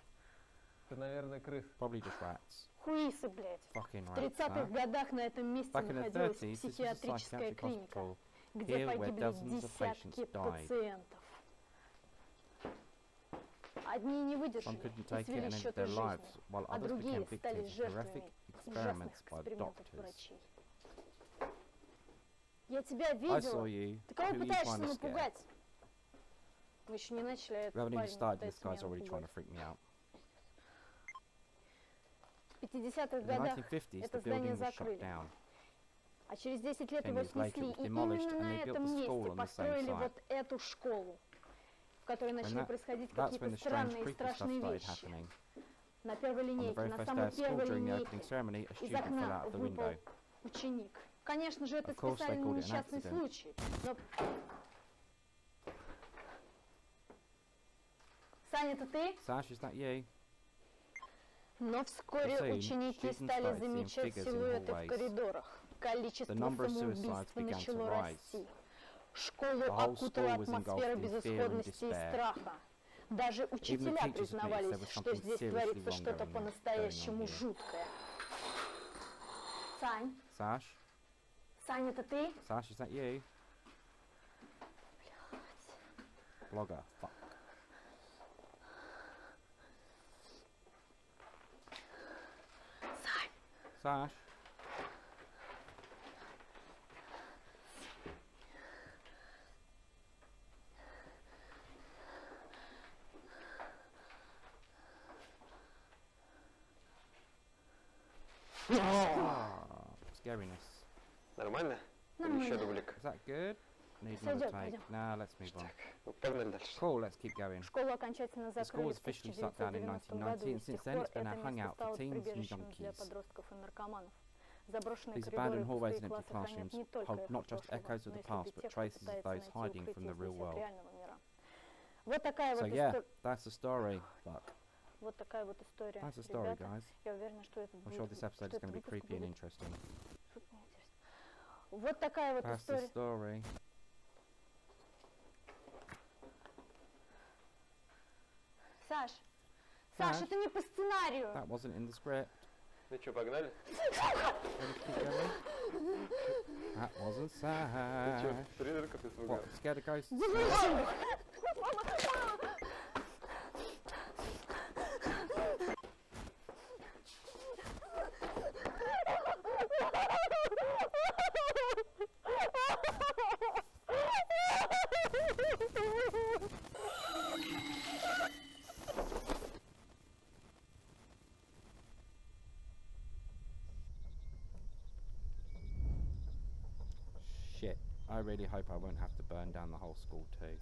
Это, наверное, крыс. Probably just rats. Хуисы, блядь. Fucking В rats, 30-х huh? годах на этом месте Back in the находилась 30s, this was a психиатрическая psychiatric клиника, hospital где here where погибли dozens of patients десятки died. пациентов. Одни не Some выдержали couldn't и take it свели and ended счеты their с lives, жизнью, while а others другие became стали victims of horrific жертвами ужасных experiments by экспериментов doctors. врачей. Я тебя I saw видела. you. Ты кого Who are you пытаешься trying to scare? напугать? Мы еще не начали, а We этот haven't even парень started, this пытается меня guy's already trying to напугать. freak me out. В 50-х In the годах 1950s, это the здание building was shut закрыли. down. А через 10 лет 10 его years later, it снесли, was и demolished, именно and на they built этом the school месте on the same построили site. вот эту школу, в которой начали And происходить that's when какие-то the strange, странные и creepy stuff страшные started вещи. happening. На первой On the линейке, very на first day самой of school, первой during the линейке, opening ceremony, a из student fell окна out of the выпал window. ученик. Конечно же, это Of course, they специальный called it an несчастный accident. случай. Но... Саня, это ты? Sash, is that you? Но вскоре The scene, ученики students стали started seeing замечать figures in силуэты в hallways. коридорах. Количество The number of suicides самоубийств began to начало rise. расти. Школу The whole окутала school was атмосфера engulfed in fear and безысходности и despair. страха. Даже учителя teachers admitted признавались, there was что something здесь seriously творится wrong что-то going on по-настоящему here. жуткое. Сань, Sash? Сань, это ты? Sash, is that you? Blogger. Fuck. Сань, Sash? Scariness. Нормально? Или Нормально. еще дублик? Is that good? Need Сойдёт, another take. пойдём. Nah, let's move on. Так, ну погнали дальше. Cool, let's keep going. школу окончательно The school закрыли was в officially shut down in 1990 году, и 1990, and с since тех then пор it's been a это место hangout for стало teens and прибежищем для junkies. подростков и наркоманов. Заброшенные These коридоры и abandoned hallways пустые and empty классы хранят classrooms не только hold эхо not just прошлого, echoes of но the и past, следы but тех, кто traces of пытается those найти hiding from укрытие the real вблизи от world. реального мира. Вот такая So вот yeah, история. that's the story. Fuck. Вот такая вот история, That's the story, ребята. guys. Я уверена, что это I'm будет, sure this episode что is going to be этот выпуск creepy and будет interesting. супер интересно. Вот такая вот That's the история. story. Саш, Саша, это не по сценарию. That wasn't in the script. Ну что, погнали? Ready to keep going? That wasn't Ты что, Sash. призраков испугал? What? Scared of ghosts? Shit. I really hope I won't have to burn down the whole school too.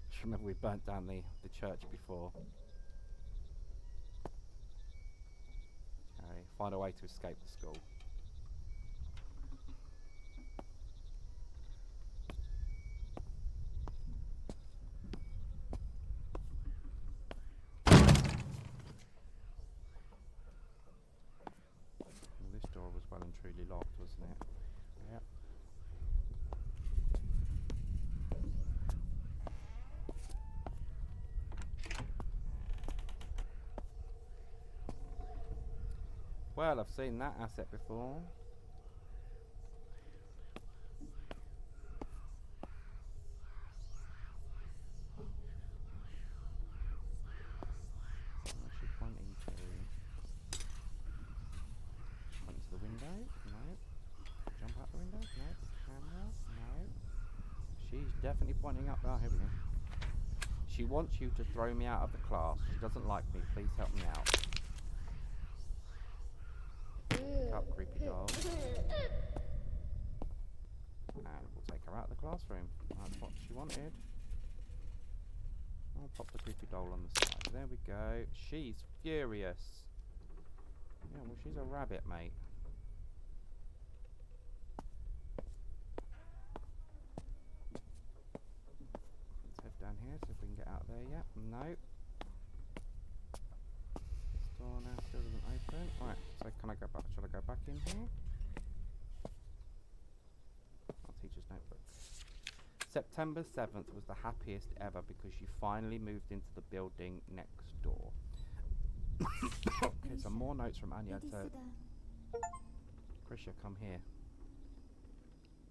Just remember we burnt down the church before. Okay, find a way to escape the school. Well, this door was well and truly locked, wasn't it? Yep. Well, I've seen that asset before. What's she pointing to? Point to the window? No. Jump out the window? No. Camera? No. She's definitely pointing up. Oh, here we go. She wants you to throw me out of the class. She doesn't like me. Please help me out. Pick up, creepy doll. And we'll take her out of the classroom. That's what she wanted. I'll pop the creepy doll on the side. There we go. She's furious. Yeah, well, she's a rabbit, mate. Let's head down here, see if we can get out there yet. No. This door now still doesn't open. Right, so can I go back? Shall I go back in here? Our teacher's notebook. September 7th was the happiest ever because you finally moved into the building next door. Okay, some more notes from Anya. So, Krisha, come here.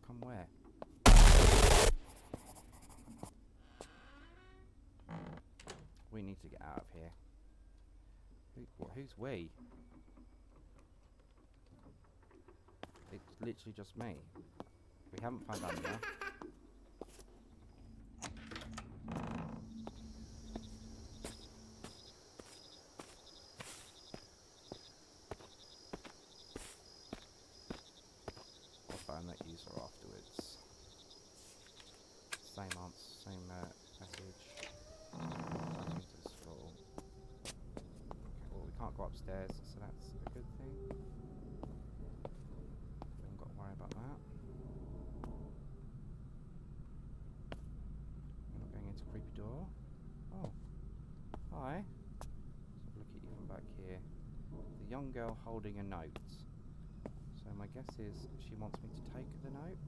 Come where? We need to get out of here. Who's we? It's literally just me. We haven't found Anya. I'll find that user afterwards. Same answer, same message. Back into the school. Okay, well, we can't go upstairs, so that's a good thing. Haven't got to worry about that. We're not going into creepy door. Oh, hi. Let's have a look at you from back here. The young girl holding a note. So my guess is she wants me to take the note.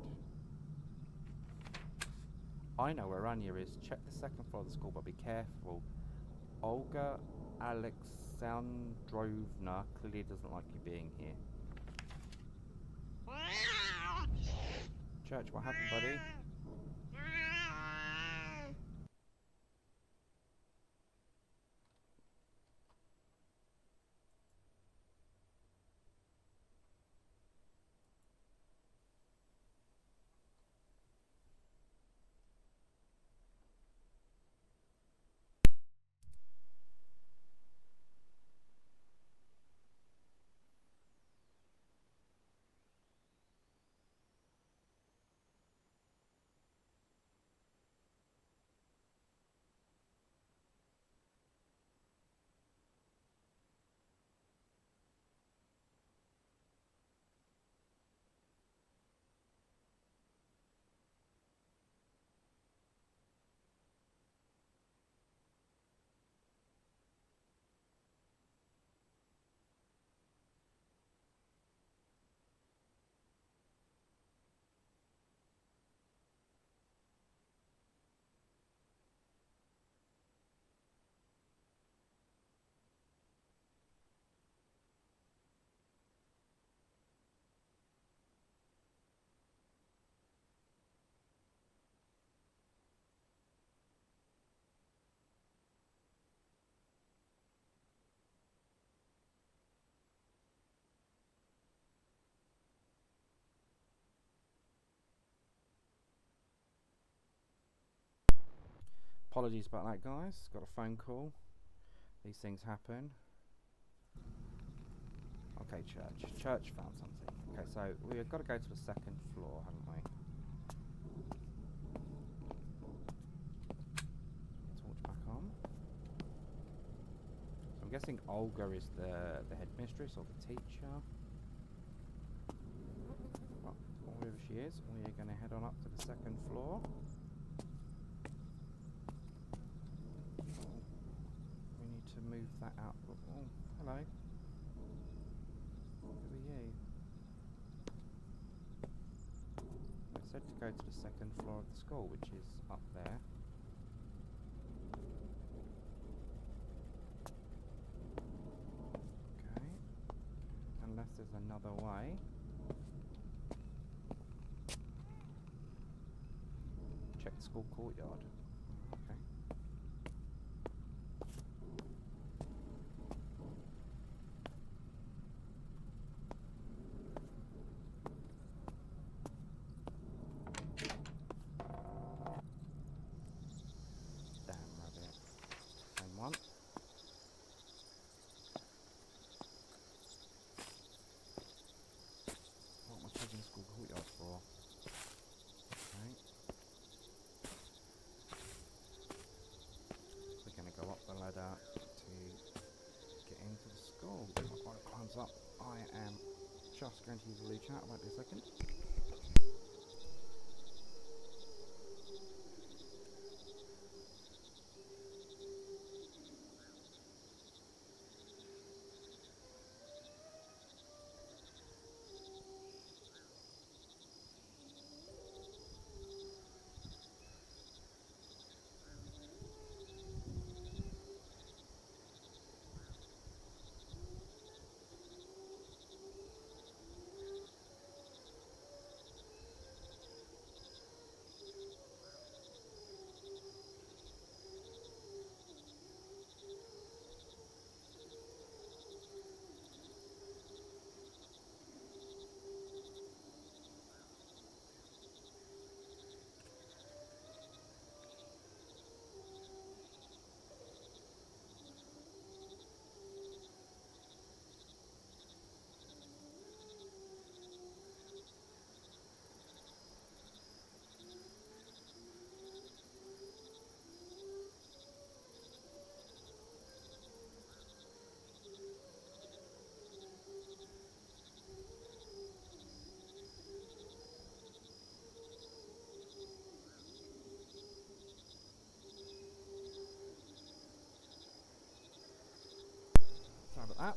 I know where Anya is. Check the second floor of the school, but be careful. Olga Alexandrovna clearly doesn't like you being here. Church, what happened, buddy? Apologies about that, guys. Got a phone call. These things happen. Okay, church. Church found something. Okay, so we've got to go to the second floor, haven't we? Torch back on. So I'm guessing Olga is the headmistress or the teacher. Well, wherever she is, we're going to head on up to the second floor. We need to move that out. Oh, hello. Who are you? I said to go to the second floor of the school, which is up there. Okay. Unless there's another way. Check the school courtyard. Okay. Damn rabbit. Same one. What am I taking the school courtyard for? Okay. We're going to go up the ladder to get into the school. While it climbs up, I am just going to use a loot chat. About a second. Sorry about that.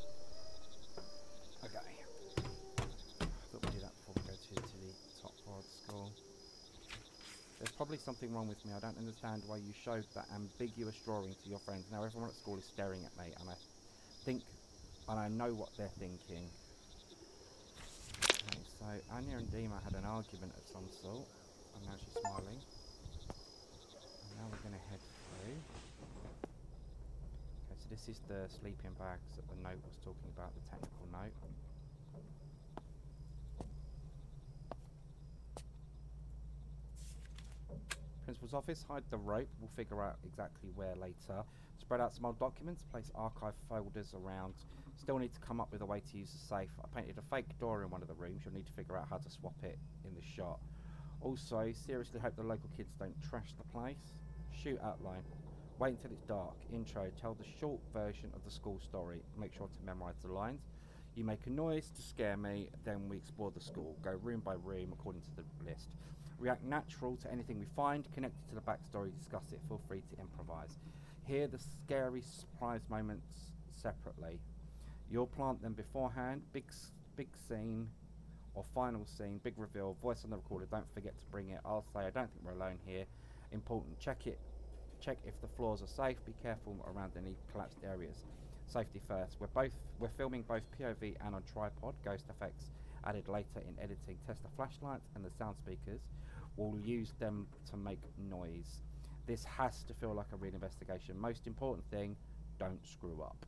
Okay. Thought we'd do that before we go to the top floor of the school. There's probably something wrong with me. I don't understand why you showed that ambiguous drawing to your friends. Now everyone at school is staring at me, and I think, and I know what they're thinking. Okay, so Anya and Dima had an argument of some sort, and now she's smiling. And now we're going to head through. Okay, so this is the sleeping bags that the note was talking about, the technical note. Principal's office, hide the rope, we'll figure out exactly where later. Spread out some old documents, place archive folders around. Still need to come up with a way to use the safe. I painted a fake door in one of the rooms, you'll need to figure out how to swap it in the shot. Also, seriously hope the local kids don't trash the place. Shoot outline. Wait until it's dark. Intro, tell the short version of the school story. Make sure to memorise the lines. You make a noise to scare me, then we explore the school. Go room by room according to the list. React natural to anything we find, connected to the backstory, discuss it. Feel free to improvise. Hear the scary surprise moments separately. You'll plant them beforehand. Big scene or final scene, big reveal, voice on the recorder. Don't forget to bring it. I'll say I don't think we're alone here. Important. Check if the floors are safe. Be careful around any collapsed areas. Safety first. We're filming both POV and on tripod. Ghost effects added later in editing. Test the flashlights and the sound speakers. We'll use them to make noise. This has to feel like a real investigation. Most important thing, don't screw up.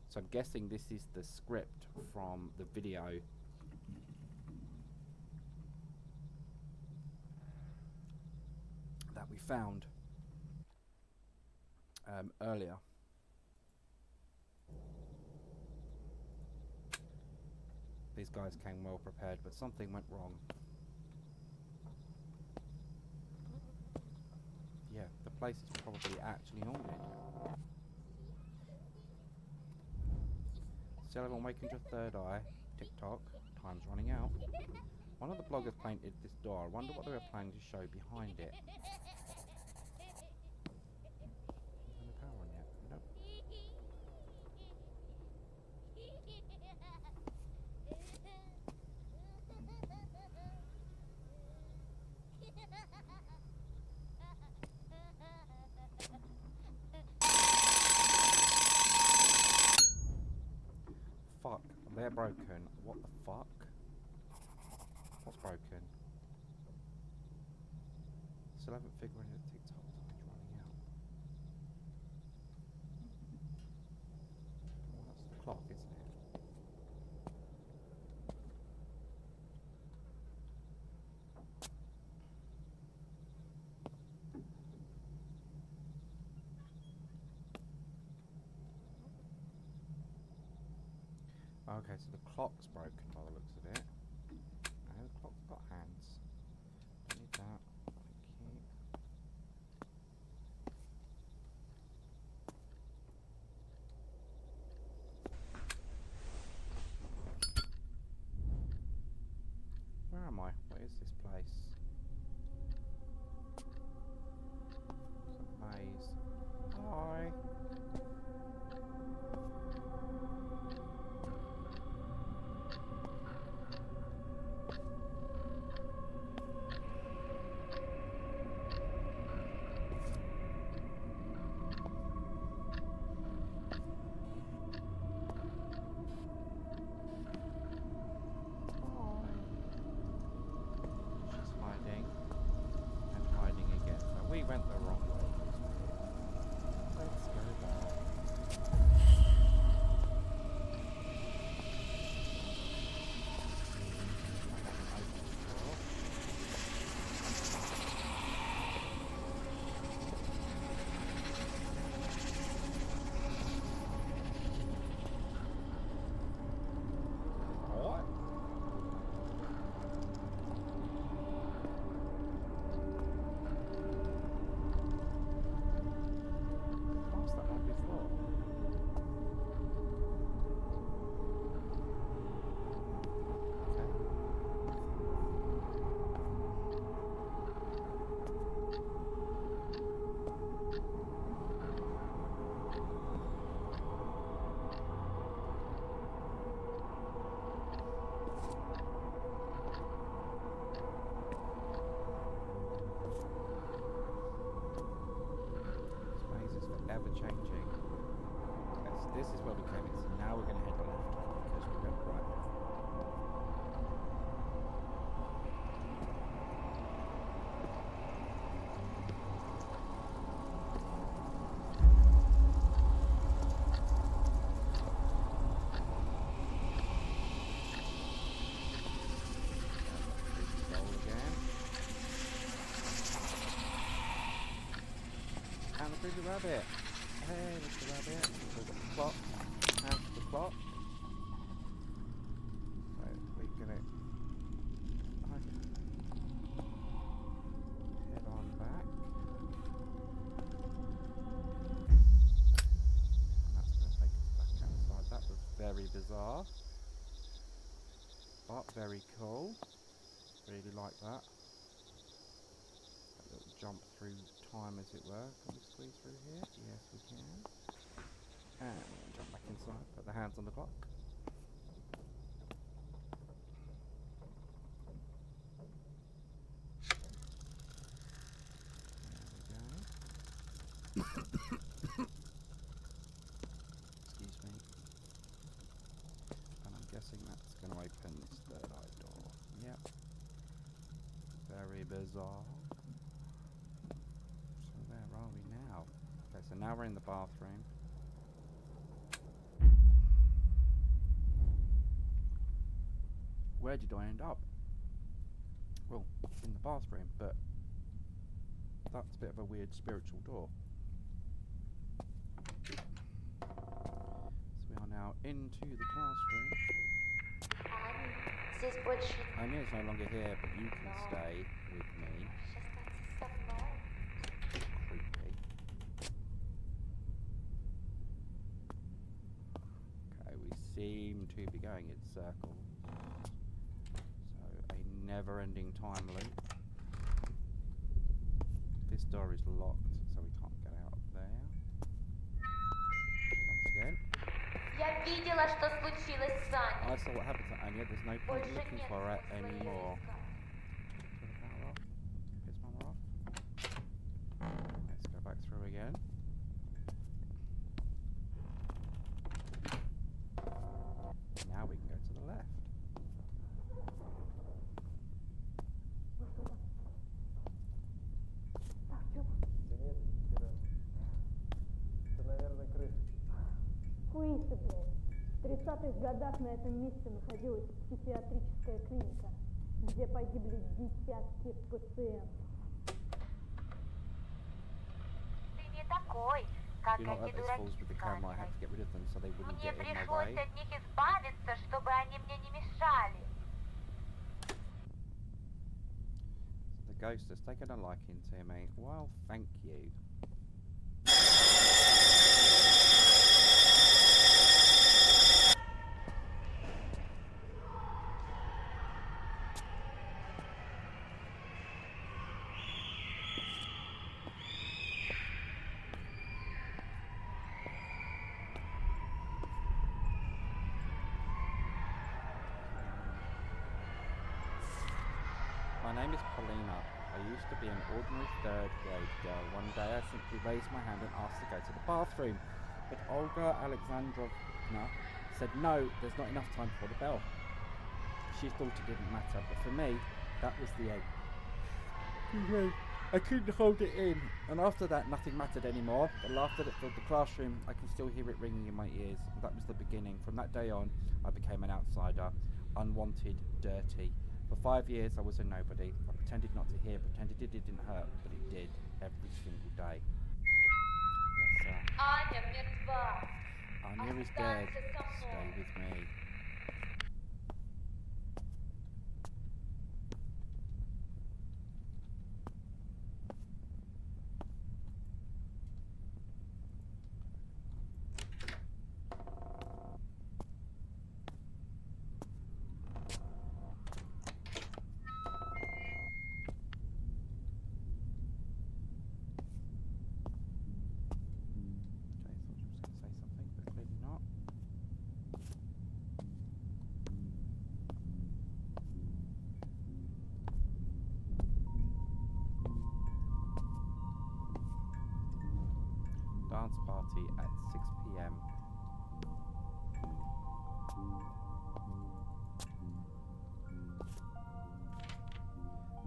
So I'm guessing this is the script from the video that we found. earlier. These guys came well prepared, but something went wrong. Yeah, the place is probably actually haunted. Still haven't awakened your third eye. TikTok, time's running out. One of the bloggers painted this door. I wonder what they were planning to show behind it. Turn the power on yet? Nope. Fuck, they're broken. What the fuck? What's broken? Still haven't figured out TikTok, time's running out. Well, that's the clock, isn't it? Okay, so the clock's broken by the looks of it. No, the clock's got hands. Don't need that. Thank you. Where am I? What is this place? It's a maze. Hi. She's hiding and hiding again. So we went the wrong way. Let's go back. What? Passed that one before. Okay. This maze is forever changing. Okay, so this is where we came in. So now we're going to head left because we went right before. Roll again. And the creepy rabbit. Hey, Mr. Rabbit. We've got the clock. Hands to the clock. So we're gonna head on back. And that's gonna take us back outside. That was very bizarre. But very cool. Really like that. That little jump through time, as it were. Can we squeeze through here? Yes, we can. And we're going to jump back inside. Put the hands on the clock. There we go. Excuse me. And I'm guessing that's going to open this third eye door. Yep. Very bizarre. So where are we now? Okay, so now we're in the bathroom. Where did I end up? Well, in the bathroom, but that's a bit of a weird spiritual door. Now into the classroom. Ань, здесь больше Anya's no longer here, but you can stay with me. можешь остаться со мной. Creepy. Okay, we seem to be going in circles. So, a never-ending time loop. This door is locked, so we can't get out there. Once again. Я видела, что случилось с Аней. I saw what happened to Anya. There's no point Больше looking нет for her смысла её anymore. искать. Turn the power off. Piss mama off. Let's go back through again. Now we can go to the left. Да нет, Кира. Это, наверное, крыс. Хуисы, блядь. В 30-х годах на этом месте находилась психиатрическая клиника, где погибли десятки пациентов. Ты не такой, как Do not эти let those fools дураки with the с camera. I камерой. have to get rid of them so they wouldn't Мне get in my пришлось way. от них избавиться, чтобы они мне не мешали. The ghost has taken a liking to me. Well, thank you. My name is Paulina. I used to be an ordinary third grade girl. One day I simply raised my hand and asked to go to the bathroom. But Olga Alexandrovna said no, there's not enough time before the bell. She thought it didn't matter, but for me, that was the end. I couldn't hold it in, and after that nothing mattered anymore. The laughter that filled the classroom, I can still hear it ringing in my ears. That was the beginning. From that day on, I became an outsider, unwanted, dirty. For 5 years I was a nobody. I pretended not to hear, pretended it didn't hurt, but it did, every single day. Bless her. Аня мертва. Anya is dead. Stay with me. Dance party at 6 p.m.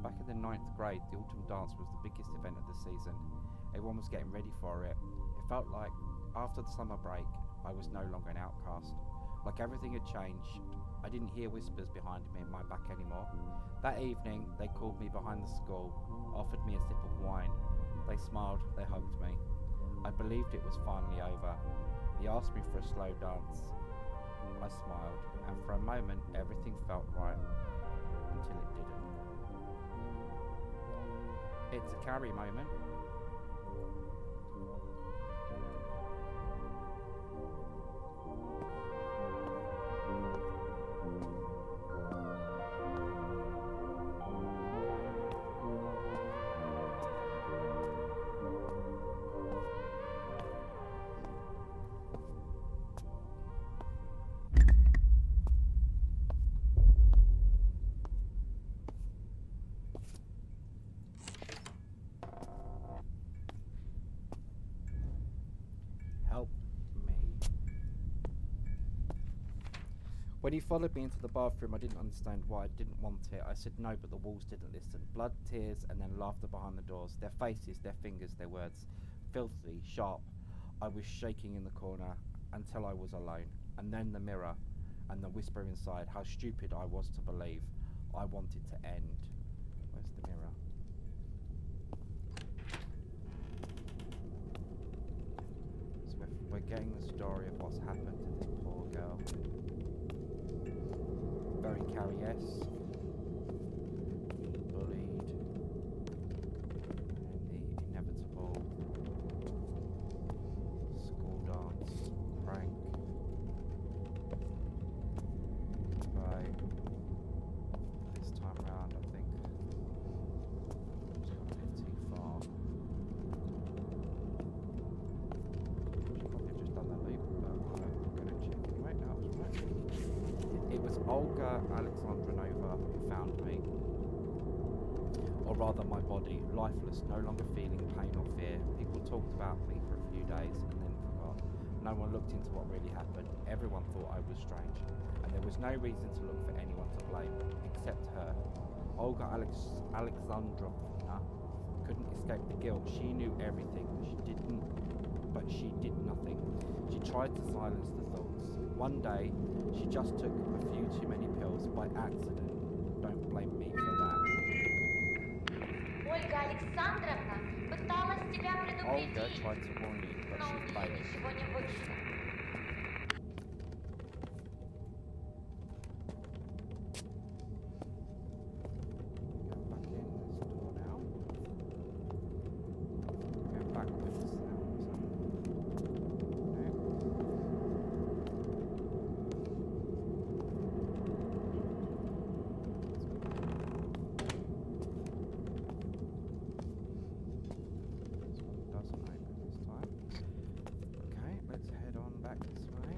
Back in the 9th grade, the autumn dance was the biggest event of the season. Everyone was getting ready for it. It felt like, after the summer break, I was no longer an outcast. Like everything had changed. I didn't hear whispers behind me at my back anymore. That evening, they called me behind the school, offered me a sip of wine. They smiled, they hugged me. I believed it was finally over. He asked me for a slow dance. I smiled, and for a moment everything felt right, until it didn't. It's a Carrie moment. Help me. When he followed me into the bathroom, I didn't understand why. I didn't want it. I said no, but the walls didn't listen. Blood, tears, and then laughter behind the doors. Their faces, their fingers, their words. Filthy, sharp. I was shaking in the corner until I was alone. And then the mirror, and the whisper inside, how stupid I was to believe. I wanted to end. Where's the mirror? So we're getting the story of what's happened to this poor girl. Very Carrie-esque. Bullied. And the inevitable school dance prank. Right. This time round, I think it's gone a bit too far. Should probably have just done that loop, but I'm gonna check anyway. No, it was right. It was Olga Alexandrovna who found me. Or rather, my body, lifeless, no longer feeling pain or fear. People talked about me for a few days and then forgot. No one looked into what really happened. Everyone thought I was strange, and there was no reason to look for anyone to blame, except her. Olga Alexandrovna couldn't escape the guilt. She knew everything. But she did nothing. She tried to silence the thoughts. One day, she just took a few too many pills by accident. Don't blame me for that. Ольга Александровна пыталась тебя Olga предупредить, tried to warn you, but но у she нее failed. ничего не вышло. Go back in this door now. Go backwards now. This one doesn't open this time. Okay, let's head on back this way.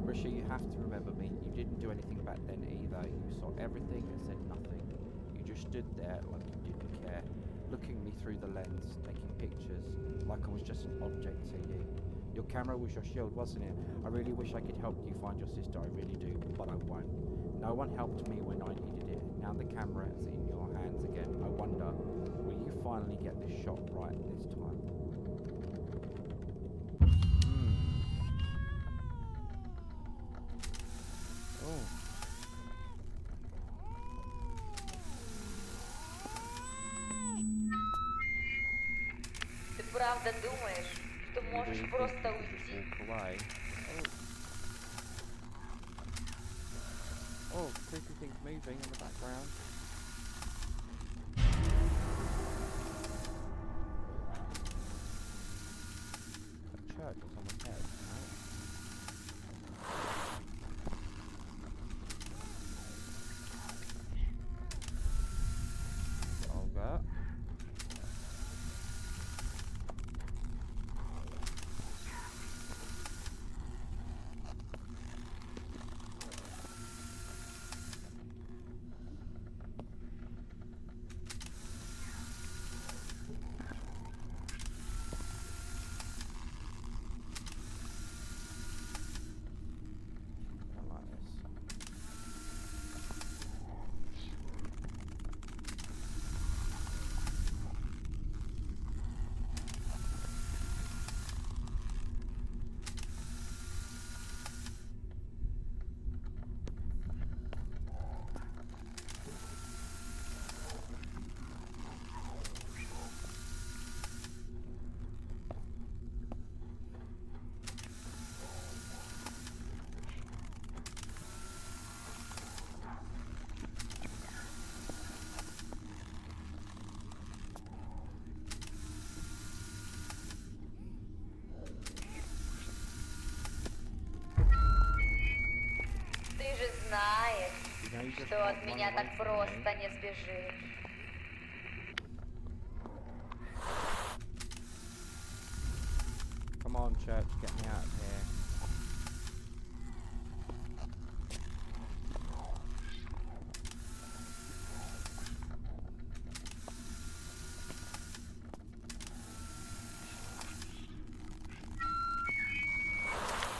Risha, you have to remember me. You didn't do anything back then either. You saw everything and said nothing. You just stood there like you didn't care, looking me through the lens, taking pictures, like I was just an object to you. Your camera was your shield, wasn't it? I really wish I could help you find your sister, I really do, but I won't. No one helped me when I needed it. Now the camera is in your hands again. I wonder, will you finally get this shot right this time? Oh. Ты правда думаешь, что You можешь really просто think you could уйти? just walk away? Oh, creepy things moving in the background. A church or someone's head, right? Olga. I like this. Ты же знаешь, You know, you just что can't от run меня away так from me. просто не сбежишь. Come on, church, get me out of here.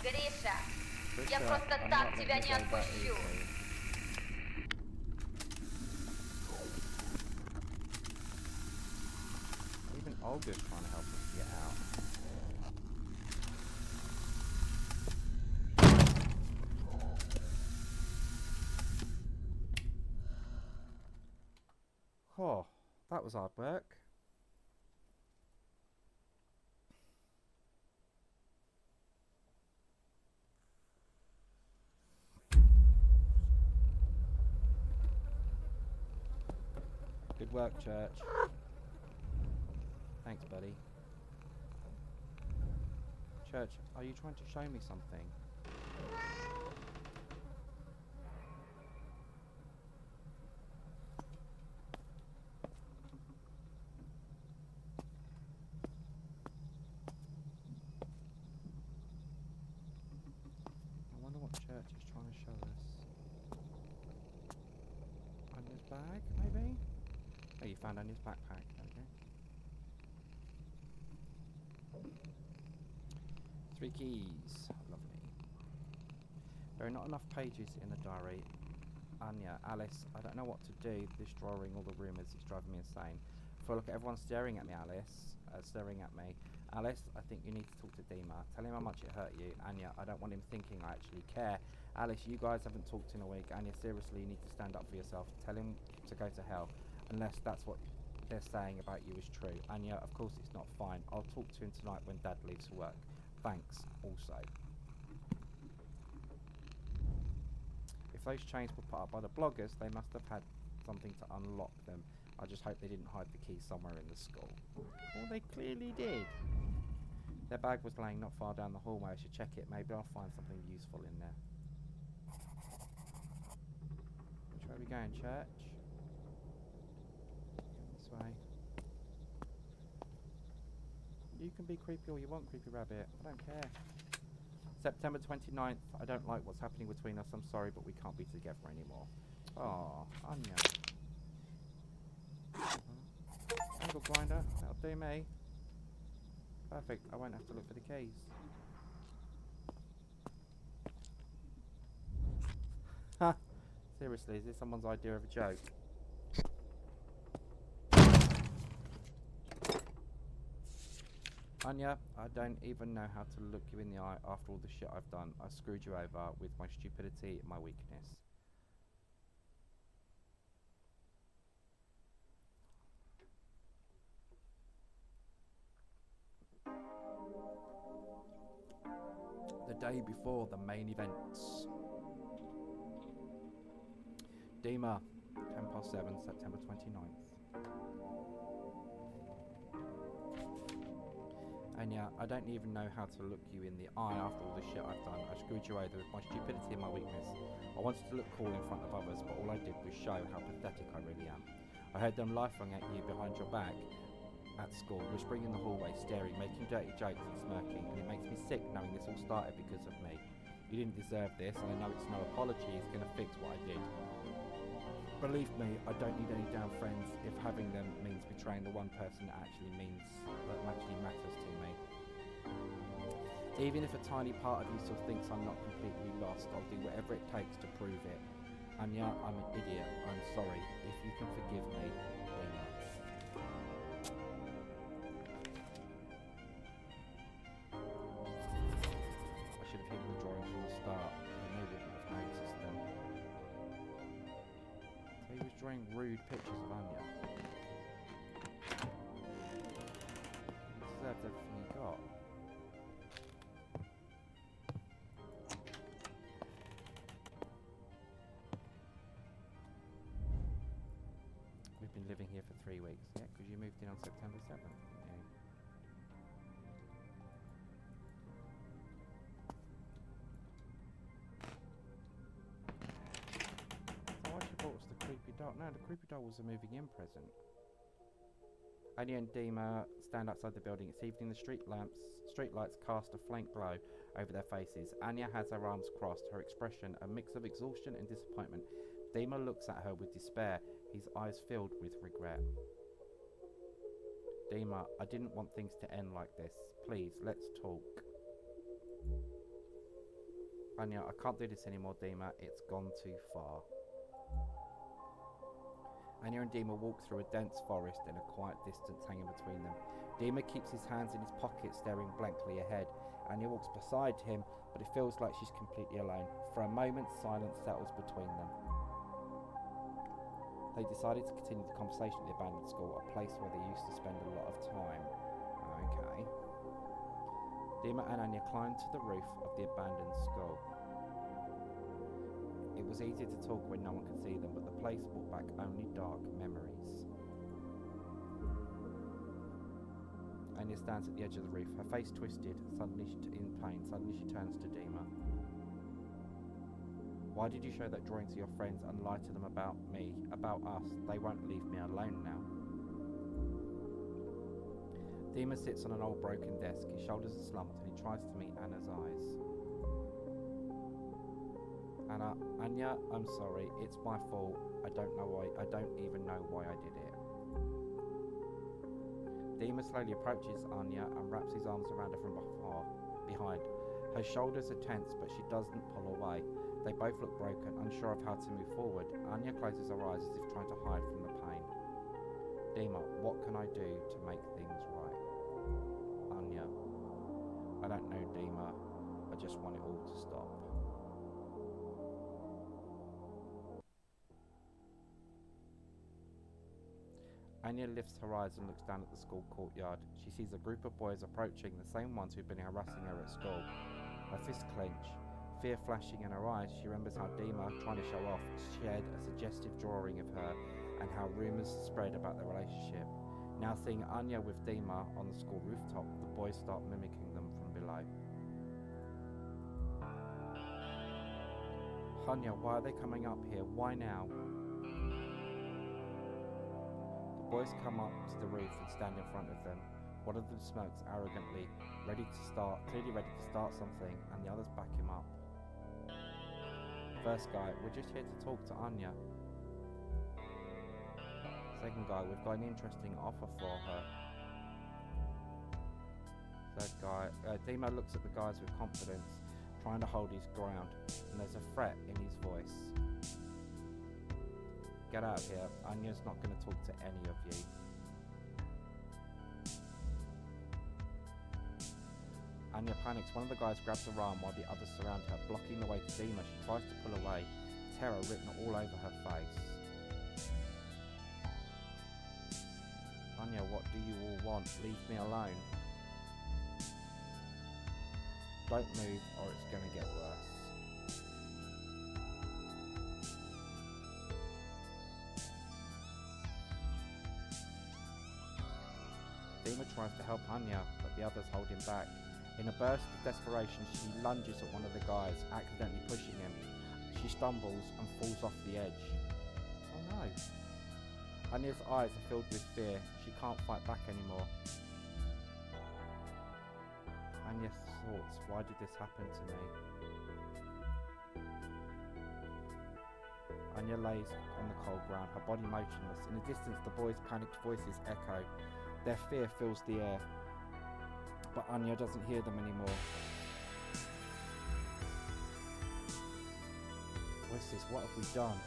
Гриша, Trisha, я просто I'm так not тебя letting не you go that отпущу. easy. Even Olga's trying to help us get out. Oh, that was hard work. Good work, Church. Thanks, buddy. Church, are you trying to show me something? I wonder what Church is trying to show us. Anya's bag, maybe? Oh, you found Anya's backpack. Okay. 3 keys. Lovely. There are not enough pages in the diary. Anya, Alice, I don't know what to do. This drawing, all the rumours, it's driving me insane. For look, everyone's staring at me, Alice. Staring at me. Alice, I think you need to talk to Dima. Tell him how much it hurt you. Anya, I don't want him thinking I actually care. Alice, you guys haven't talked in a week. Anya, seriously, you need to stand up for yourself. Tell him to go to hell. Unless that's what they're saying about you is true. Anya, of course it's not fine. I'll talk to him tonight when Dad leaves for work. Thanks, also. If those chains were put up by the bloggers, they must have had something to unlock them. I just hope they didn't hide the key somewhere in the school. Well, they clearly did. Their bag was laying not far down the hallway. I should check it. Maybe I'll find something useful in there. Which way are we going, Church? This way. You can be creepy all you want, Creepy Rabbit. I don't care. September 29th. I don't like what's happening between us. I'm sorry, but we can't be together anymore. Oh, Anya. Angle grinder. That'll do me. Perfect. I won't have to look for the keys. Ha! Seriously, is this someone's idea of a joke? Anya, I don't even know how to look you in the eye after all the shit I've done. I screwed you over with my stupidity and my weakness. The day before the main events. Dima, 7:10, September 29th. Anya, I don't even know how to look you in the eye after all the shit I've done. I screwed you over with my stupidity and my weakness. I wanted to look cool in front of others, but all I did was show how pathetic I really am. I heard them laughing at you behind your back at school, whispering in the hallway, staring, making dirty jokes and smirking, and it makes me sick knowing this all started because of me. You didn't deserve this, and I know it's no apology is going to fix what I did. Believe me, I don't need any damn friends if having them means betraying the one person that actually matters to me. Even if a tiny part of you still thinks I'm not completely lost, I'll do whatever it takes to prove it. Anya, I'm an idiot. I'm sorry. If you can forgive me, Dima. I should have hidden the drawings from the start, and they wouldn't have noticed them. So he was drawing rude pictures of Anya. He deserved everything he got. We've been living here for 3 weeks, yeah, because you moved in on September 7th, didn't you? So why she brought us the creepy doll? No, the creepy doll was a moving in present. Anya and Dima stand outside the building. It's evening. The street lights cast a faint glow over their faces. Anya has her arms crossed, her expression a mix of exhaustion and disappointment. Dima looks at her with despair, his eyes filled with regret. Dima, I didn't want things to end like this. Please, let's talk. Anya, I can't do this anymore, Dima. It's gone too far. Anya and Dima walk through a dense forest and a quiet distance hanging between them. Dima keeps his hands in his pockets, staring blankly ahead. Anya walks beside him, but it feels like she's completely alone. For a moment, silence settles between them. They decided to continue the conversation at the abandoned school, a place where they used to spend a lot of time. Okay. Dima and Anya climbed to the roof of the abandoned school. It was easier to talk when no one could see them, but the place brought back only dark memories. Anya stands at the edge of the roof, her face twisted. Suddenly in pain. Suddenly she turns to Dima. Why did you show that drawing to your friends and lie to them about me, about us? They won't leave me alone now. Dima sits on an old broken desk. His shoulders are slumped and he tries to meet Anna's eyes. Anya, I'm sorry. It's my fault. I don't even know why I did it. Dima slowly approaches Anya and wraps his arms around her from behind. Her shoulders are tense, but she doesn't pull away. They both look broken, unsure of how to move forward. Anya closes her eyes as if trying to hide from the pain. Dima, what can I do to make things right? Anya, I don't know, Dima. I just want it all to stop. Anya lifts her eyes and looks down at the school courtyard. She sees a group of boys approaching, the same ones who've been harassing her at school. Her fists clench, fear flashing in her eyes. She remembers how Dima, trying to show off, shared a suggestive drawing of her and how rumours spread about their relationship. Now seeing Anya with Dima on the school rooftop, the boys start mimicking them from below. Anya, why are they coming up here? Why now? The boys come up to the roof and stand in front of them. One of them smirks arrogantly, clearly ready to start something, and the others back him up. First guy, we're just here to talk to Anya. Second guy, we've got an interesting offer for her. Third guy, Dima looks at the guys with confidence, trying to hold his ground, and there's a threat in his voice. Get out of here. Anya's not going to talk to any of you. Anya panics. One of the guys grabs her arm while the others surround her, blocking the way to Dima. She tries to pull away, terror written all over her face. Anya, what do you all want? Leave me alone. Don't move or it's going to get worse. Dima tries to help Anya, but the others hold him back. In a burst of desperation, she lunges at one of the guys, accidentally pushing him. She stumbles and falls off the edge. Oh no. Anya's eyes are filled with fear. She can't fight back anymore. Anya's thoughts, why did this happen to me? Anya lays on the cold ground, her body motionless. In the distance, the boys' panicked voices echo. Their fear fills the air, but Anya doesn't hear them anymore. What's this? What have we done?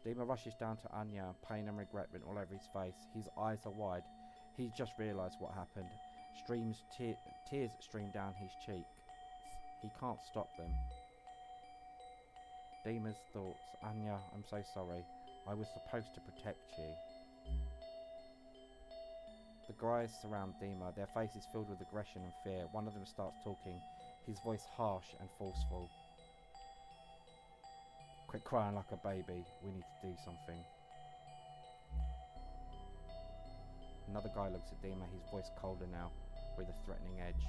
Dima rushes down to Anya, pain and regret written all over his face. His eyes are wide. He's just realised what happened. Tears stream down his cheeks. He can't stop them. Dima's thoughts. Anya, I'm so sorry. I was supposed to protect you. The guys surround Dima, their faces filled with aggression and fear. One of them starts talking, his voice harsh and forceful. Quit crying like a baby. We need to do something. Another guy looks at Dima, his voice colder now, with a threatening edge.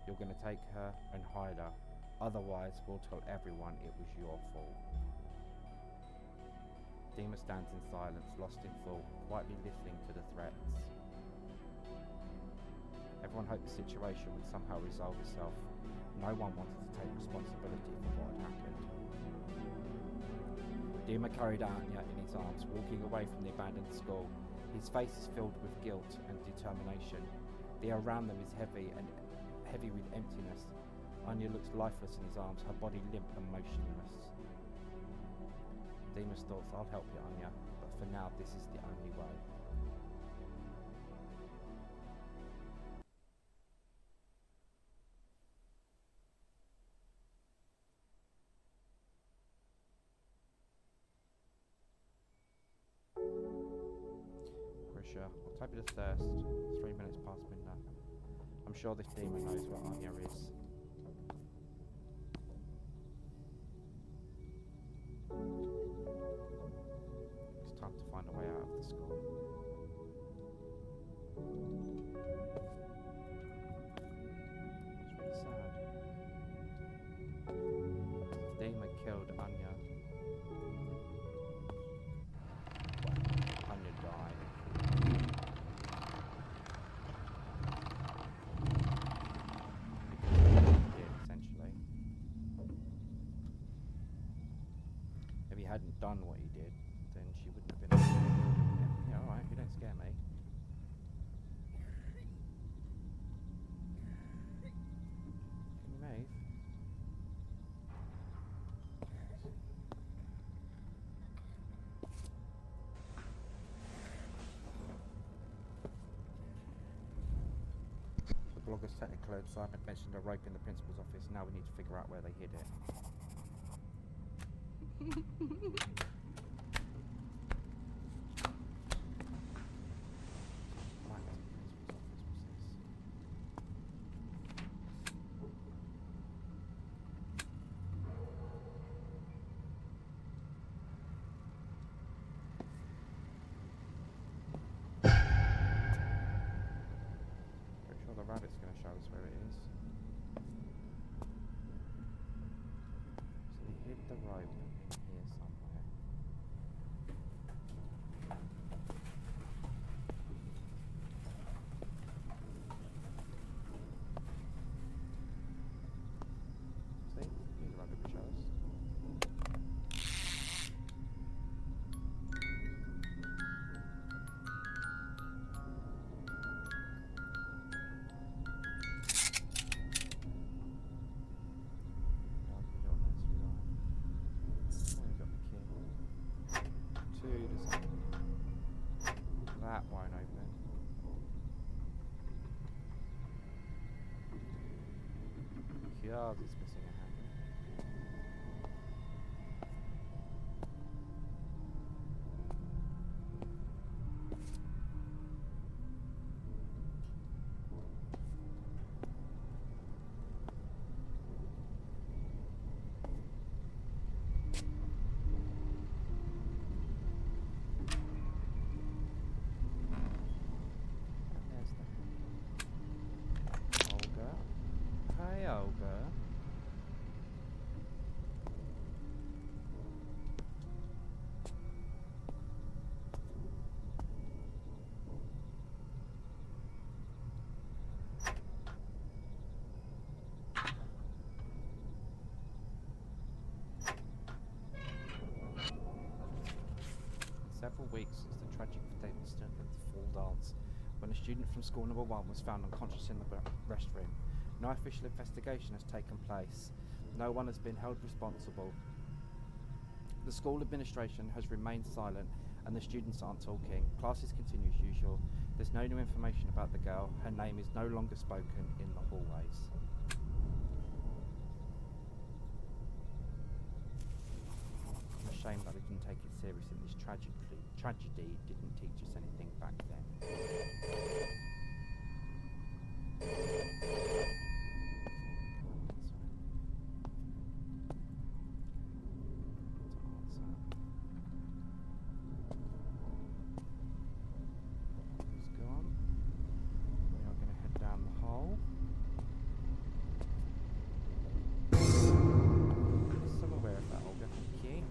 You're going to take her and hide her. Otherwise, we'll tell everyone it was your fault. Dima stands in silence, lost in thought, quietly listening to the threats. Everyone hoped the situation would somehow resolve itself. No one wanted to take responsibility for what had happened. Dima carried Anya in his arms, walking away from the abandoned school. His face is filled with guilt and determination. The air around them is heavy with emptiness. Anya looks lifeless in his arms, her body limp and motionless. Demas thoughts, I'll help you, Anya, but for now this is the only way. Risha, October the 1st, 3 minutes past midnight. I'm sure this demon knows where Anya is. It's time to find a way out of the school. It's really sad. The demon killed Anya. Anya died. Essentially. If he hadn't done what he did, then she wouldn't have been able to kill him. Yeah, alright, you don't scare me. Can you move? The blogger's technical assignment mentioned a rope in the principal's office. Now we need to figure out where they hid it. Right, the principal's office, what's this? Pretty sure the rabbit's going to show us where it is. So they hid the rope in here somewhere. See? Here's the rabbit which shows. That won't open. God, it's missing a handle. There's the Olga. Hi, Olga. Several weeks since the tragic incident at the fall dance, when a student from school number 1 was found unconscious in the restroom. No official investigation has taken place. No one has been held responsible. The school administration has remained silent and the students aren't talking. Classes continue as usual. There's no new information about the girl. Her name is no longer spoken in the hallways. I'm ashamed that I didn't take it serious in this tragedy didn't teach us anything back then. It's gone. We are going to head down the hole. Some aware of that, Olga. Thank you.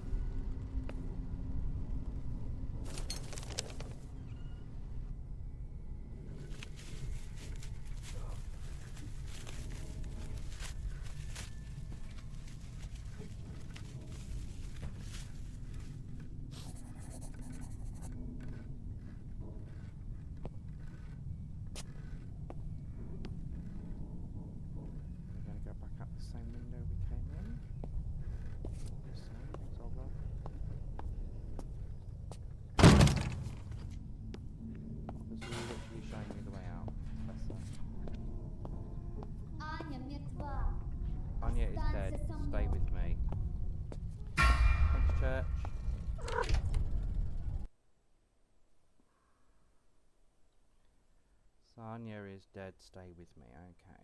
Tanya is dead, stay with me, okay.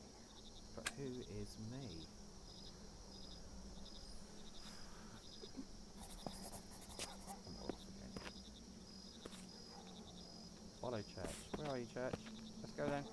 But who is me? Follow Church. Where are you, Church? Let's go then.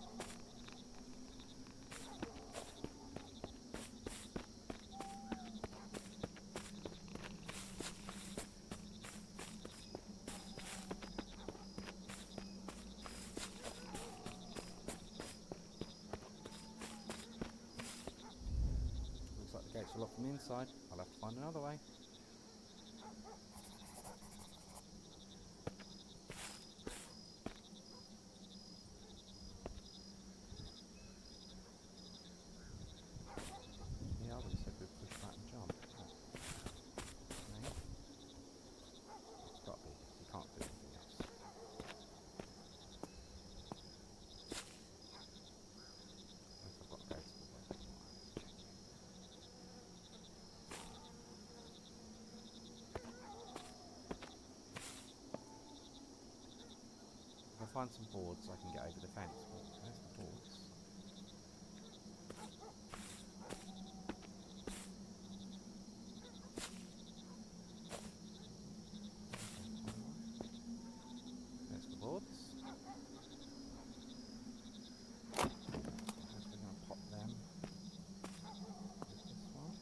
Looks like the gates are locked from the inside. I'll have to find another way. Yeah, I would have said we'd push that and jump. No. It's got to be, because you can't do anything else. Unless I've got to go to the web. If I find some boards, I can get over the fence. Oh, there's the boards. There's the boards. We're going to pop them. There's this one.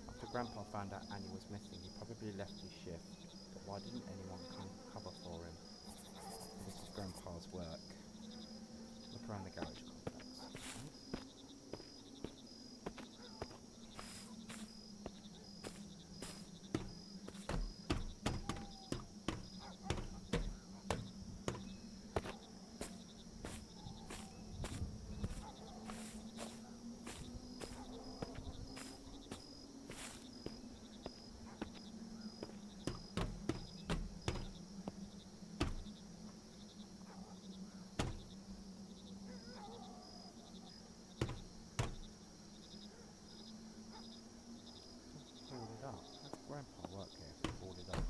After Grandpa found out Annie was missing, he probably left his shift. But why didn't anyone come cover for him? This is Grandpa's work. Look around the garage complex. Boarded up. How did Grandpa work here if it's boarded up?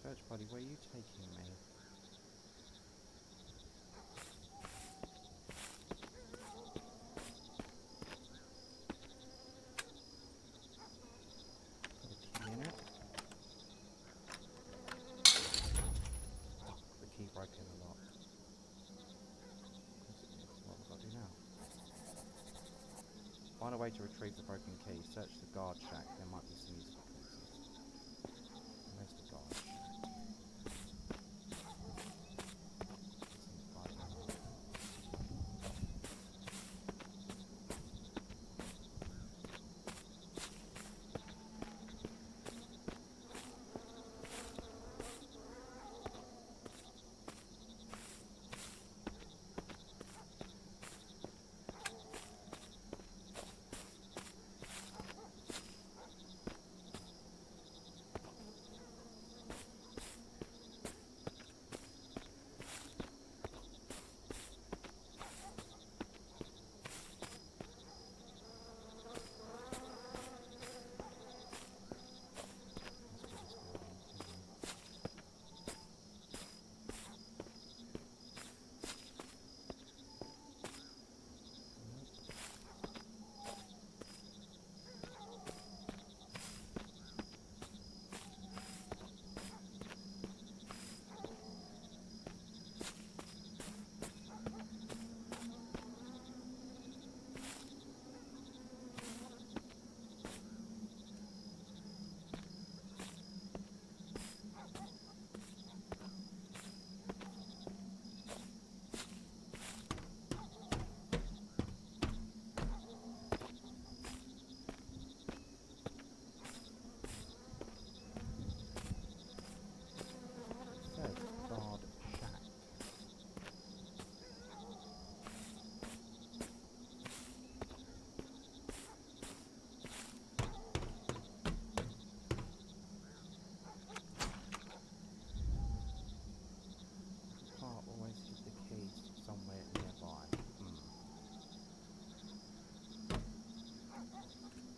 Church buddy, where are you taking me? Got a key in it. The key broke in the lock. What have I got to do now? Find a way to retrieve the broken key. Search the guard shack. There might be some useful pieces. Where's the guard shack?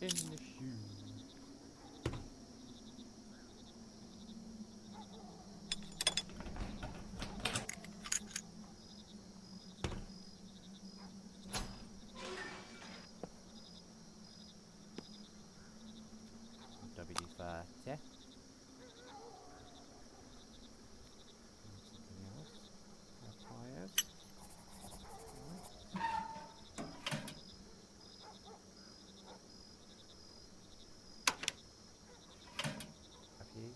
in the shoe. WD-40. Something else. Tires. Have you?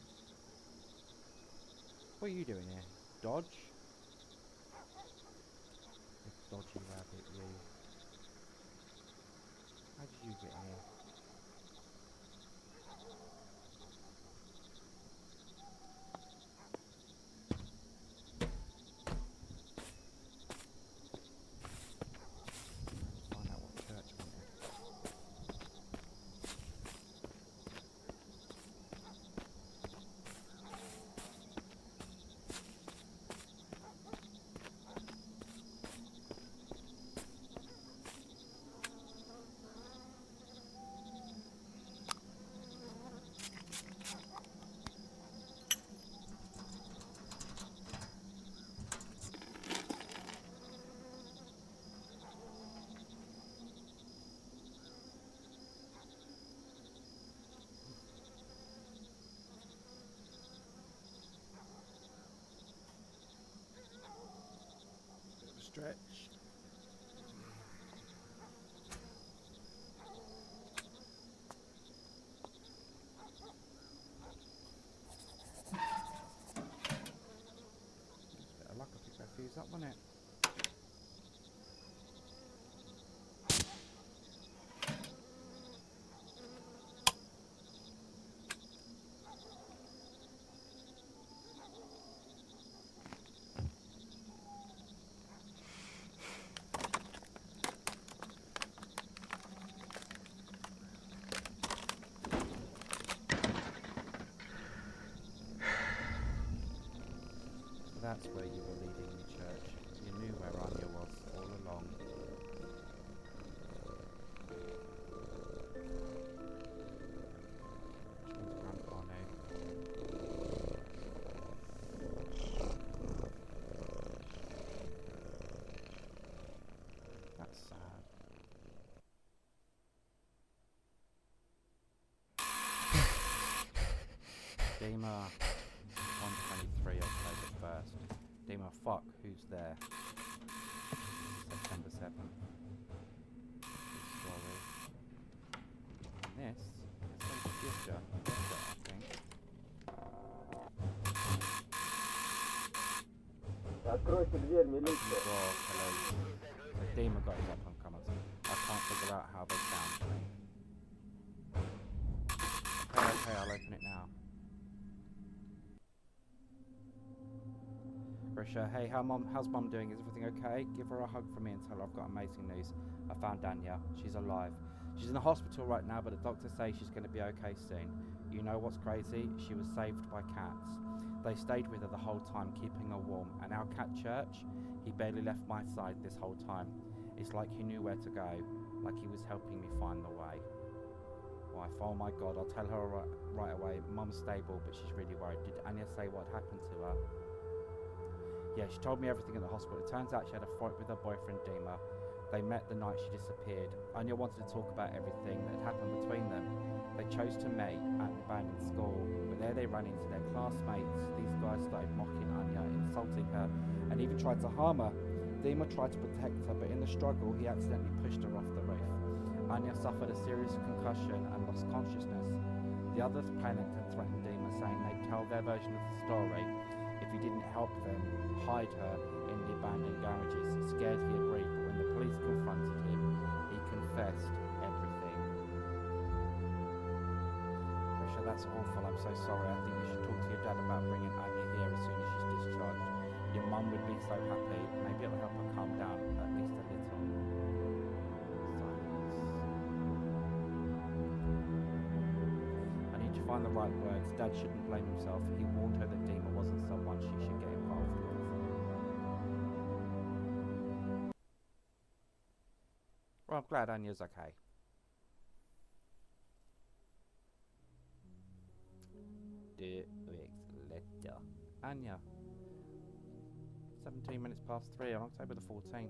What are you doing here? Dodge? You dodgy rabbit, you. How did you get here? Find out what church wanted. Bit of a stretch. Bit of luck, I picked that fuse up, wasn't it? That's where you were leading me, church. You knew where Anya was all along. Which means Grandpa knew. That's sad. Dima, 123 October 1st. Dima, fuck, who's there? September 7th. Sorry. And this is some future, I think. Откройте дверь, милиция. Oh, hello. So Dima got his up and comers. I can't figure out how they found me. Okay, I'll open it now. Grisha, hey, how's mum doing? Is everything okay? Give her a hug from me and tell her I've got amazing news. I found Anya. She's alive. She's in the hospital right now, but the doctors say she's going to be okay soon. You know what's crazy? She was saved by cats. They stayed with her the whole time, keeping her warm. And our cat Church, he barely left my side this whole time. It's like he knew where to go, like he was helping me find the way. Wife, oh my God, I'll tell her right away. Mum's stable, but she's really worried. Did Anya say what happened to her? Yeah, she told me everything at the hospital. It turns out she had a fight with her boyfriend, Dima. They met the night she disappeared. Anya wanted to talk about everything that had happened between them. They chose to meet at the abandoned school, but there they ran into their classmates. These guys started mocking Anya, insulting her, and even tried to harm her. Dima tried to protect her, but in the struggle, he accidentally pushed her off the roof. Anya suffered a serious concussion and lost consciousness. The others panicked and threatened Dima, saying they'd tell their version of the story if he didn't help them hide her in the abandoned garages. Scared, he agreed, but when the police confronted him, he confessed everything. Risha, that's awful. I'm so sorry. I think you should talk to your dad about bringing Anya here as soon as she's discharged. Your mum would be so happy. Maybe it'll help her calm down at least a little. Silence. I need to find the right words. Dad shouldn't blame himself. He warned her that Dima wasn't someone she should get involved with. Well, I'm glad Anya's okay. 2 weeks later. Anya. 17 minutes past 3 on October the 14th.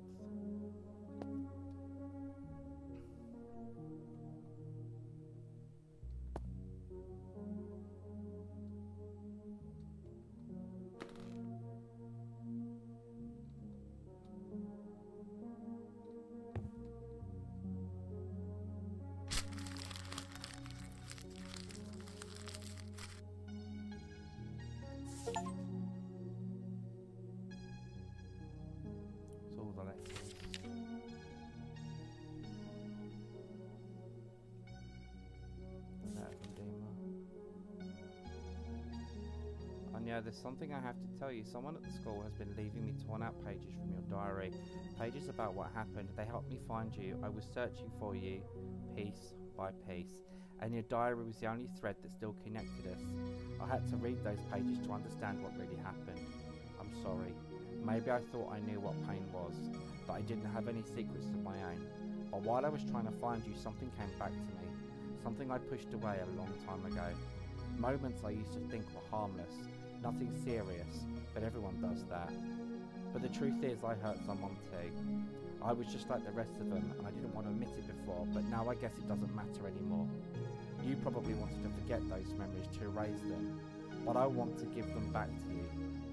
It's all the letters. Anya, there's something I have to tell you. Someone at the school has been leaving me torn out pages from your diary. Pages about what happened. They helped me find you. I was searching for you, piece by piece. And your diary was the only thread that still connected us. I had to read those pages to understand what really happened. I'm sorry. Maybe I thought I knew what pain was, that I didn't have any secrets of my own. But while I was trying to find you, something came back to me. Something I pushed away a long time ago. Moments I used to think were harmless, nothing serious, but everyone does that. But the truth is I hurt someone too. I was just like the rest of them, and I didn't want to admit it before, but now I guess it doesn't matter anymore. You probably wanted to forget those memories, to erase them, but I want to give them back to you.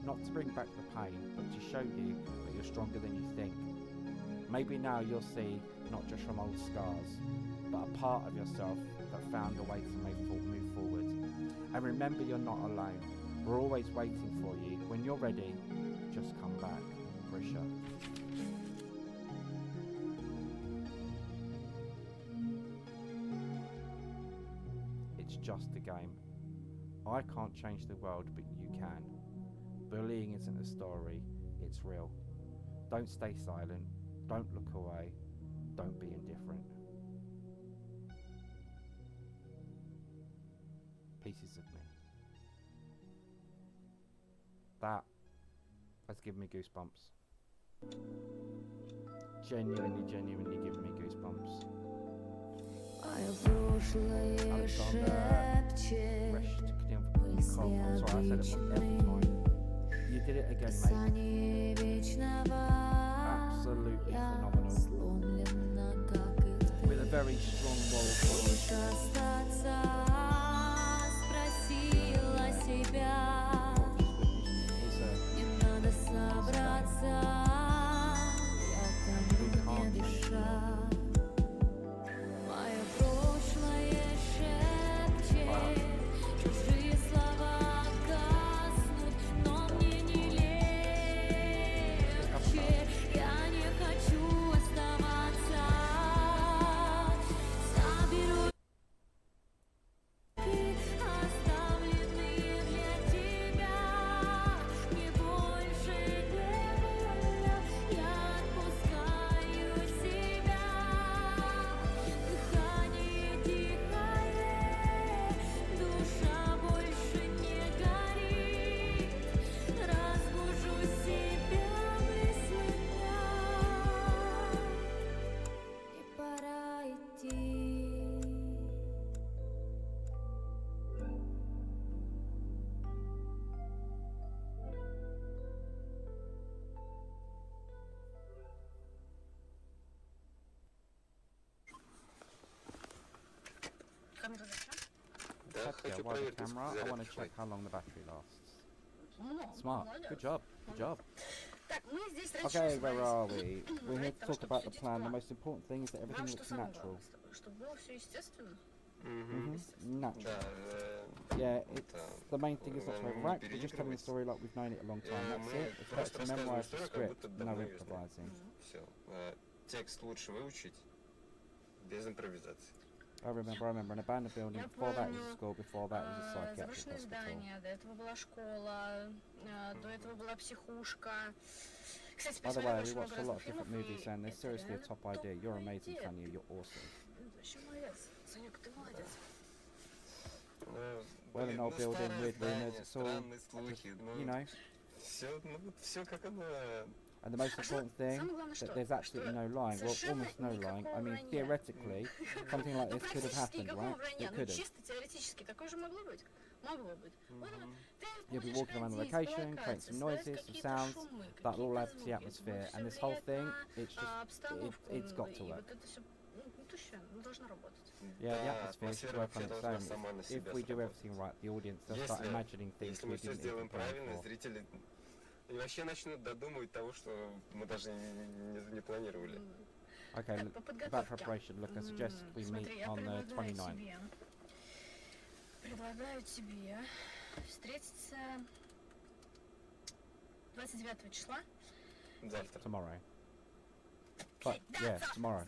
Not to bring back the pain, but to show you that you're stronger than you think. Maybe now you'll see not just from old scars, but a part of yourself that found a way to move forward. And remember, you're not alone. We're always waiting for you. When you're ready, just come back. Grisha. It's just a game. I can't change the world, but you can. Bullying isn't a story, it's real. Don't stay silent. Don't look away. Don't be indifferent. Pieces of me. That has given me goosebumps. Genuinely giving me goosebumps. I'm sorry I said it wrong every time. You did it again, mate. Absolutely phenomenal. With a very strong moral code. Yeah, why the camera? I want to check how long the battery lasts. Smart. Good job. Good job. Okay, where are we? We're here to talk about the plan. The most important thing is that everything looks natural. Natural. Yeah, it's the main thing is not to overact. We're just telling the story like we've known it a long time. That's it. It's better to memorize the script, no improvising. Текст лучше выучить без импровизации. I remember an abandoned building. Before that was a school, before that was a psychiatric Заброшенное hospital. здание, до этого была школа, до этого была психушка. Кстати, By the way, we очень watched много a lot разных of different фильмов, movies и and they're это seriously a реально top idea. You're amazing, топ-идея. Tanya. You're awesome. Вообще молодец. Санек, ты молодец. Well, an old building, weird rumours, it's all, Странные слухи, you know. Все как оно. And the most important thing, Самое главное, that что there's absolutely no lying. Well, совершенно almost no lying. I никакого mean, вранья. theoretically, something like Ну, this could have практически happened, никакого right? вранья, It ну could have. чисто теоретически такое же могло быть. Могло быть. Вот ты You'll be будешь walking around the ходить, location, create локации, some ставить noises, some какие-то sounds шумы, that will какие-то add to the звуки. Это atmosphere. будет And всё this whole влиять thing, на it's just обстановку, it's got to и work. вот это все, это все должно работать. Yeah, the Да, atmosphere should атмосфера work on вообще its должна own. сама на If себя we do сработать. everything right, the audience they'll start imagining things Если we мы все didn't сделаем even plan правильно, for. зрители и вообще начнут додумывать того, что мы даже не планировали. Okay, Так, look, по about подготовке. preparation, look, I suggest we meet Смотри, я on the 29th. предлагаю тебе встретиться 29 числа. Завтра. Tomorrow. But, yeah, tomorrow.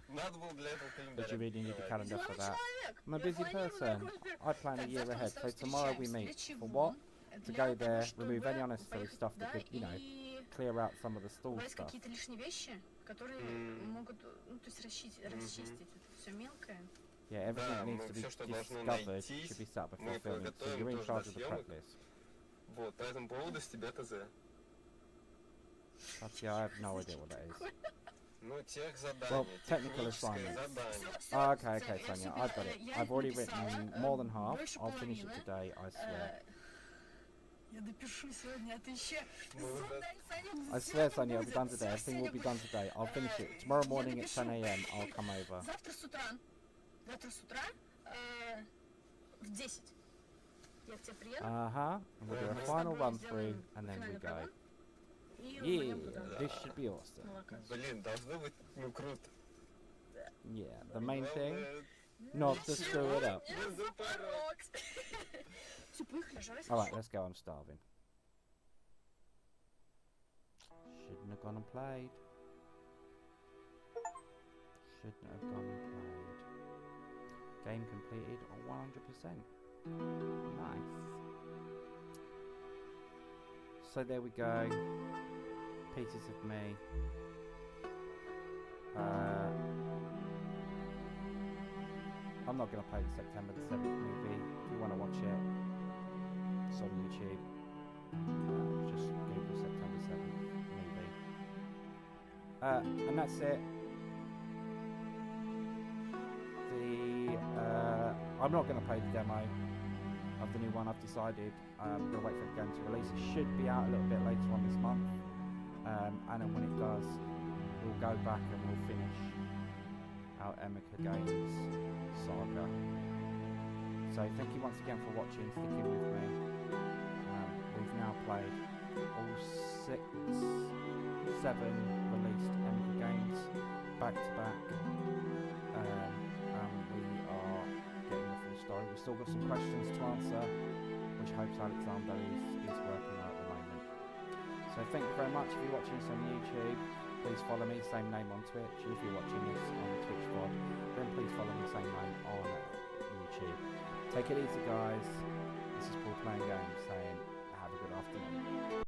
Надо было для этого But you календарь really need a открывать. calendar for that. Человек, I'm a я busy планирую person. такой вперед. I plan a Так, year завтра мы ahead, с тобой so tomorrow we встречаемся. meet. Для For чего? what? To Для go того, there, чтобы remove any unnecessary поехать stuff that туда could, you know, и clear out some of the stall убрать stuff. какие-то лишние вещи, которые могут, ну, то есть расчистить это все мелкое. Yeah, everything Да, that needs мы to be всё, что должно discovered найтись, should be set before мы filming. So подготовим you're in тоже charge до of the prep съемок. list. Вот, по этому поводу с тебя ТЗ. Actually, I have no idea what that is. Ну, тех задание, Well, technical техническое assignment. задание. Oh, okay, Sonia, I've got it. I've already written more than half. I'll finish it today, I swear. Я допишу сегодня, а ты еще... I swear, Sonia, it'll be done today. Everything will be done today. I'll finish it. Tomorrow morning at 10 a.m. I'll come over. Завтра с утра в 10. Я к тебе приеду. Uh-huh. And we'll do a final run through, and then we go. Yeah, this should be awesome. Блин, должно быть, ну, круто. Yeah, the main thing, Главное, not to screw it up. не запороть. Все, поехали, жрать. Alright, let's go. I'm starving. Shouldn't have gone and played. Shouldn't have gone and played. Game completed 100%. Nice. So there we go. Pieces of me. I'm not going to play the September the 7th movie. If you want to watch it, it's on YouTube. Just Google September 7th movie. And that's it. I'm not going to play the demo of the new one. I've decided I'm going to wait for the game to release. It should be out a little bit later on this month. And then when it does, we'll go back and we'll finish our Emika Games saga. So thank you once again for watching, sticking with me. We've now played all 7 released Emika games back to back. And we are getting the full story. We've still got some questions to answer, which hopes Alexander is working on at the moment. So thank you very much. If you're watching this on YouTube, please follow me, same name on Twitch. And if you're watching this on the Twitch VOD, then please follow me, same name on YouTube. Take it easy, guys. This is Paul Playing Games saying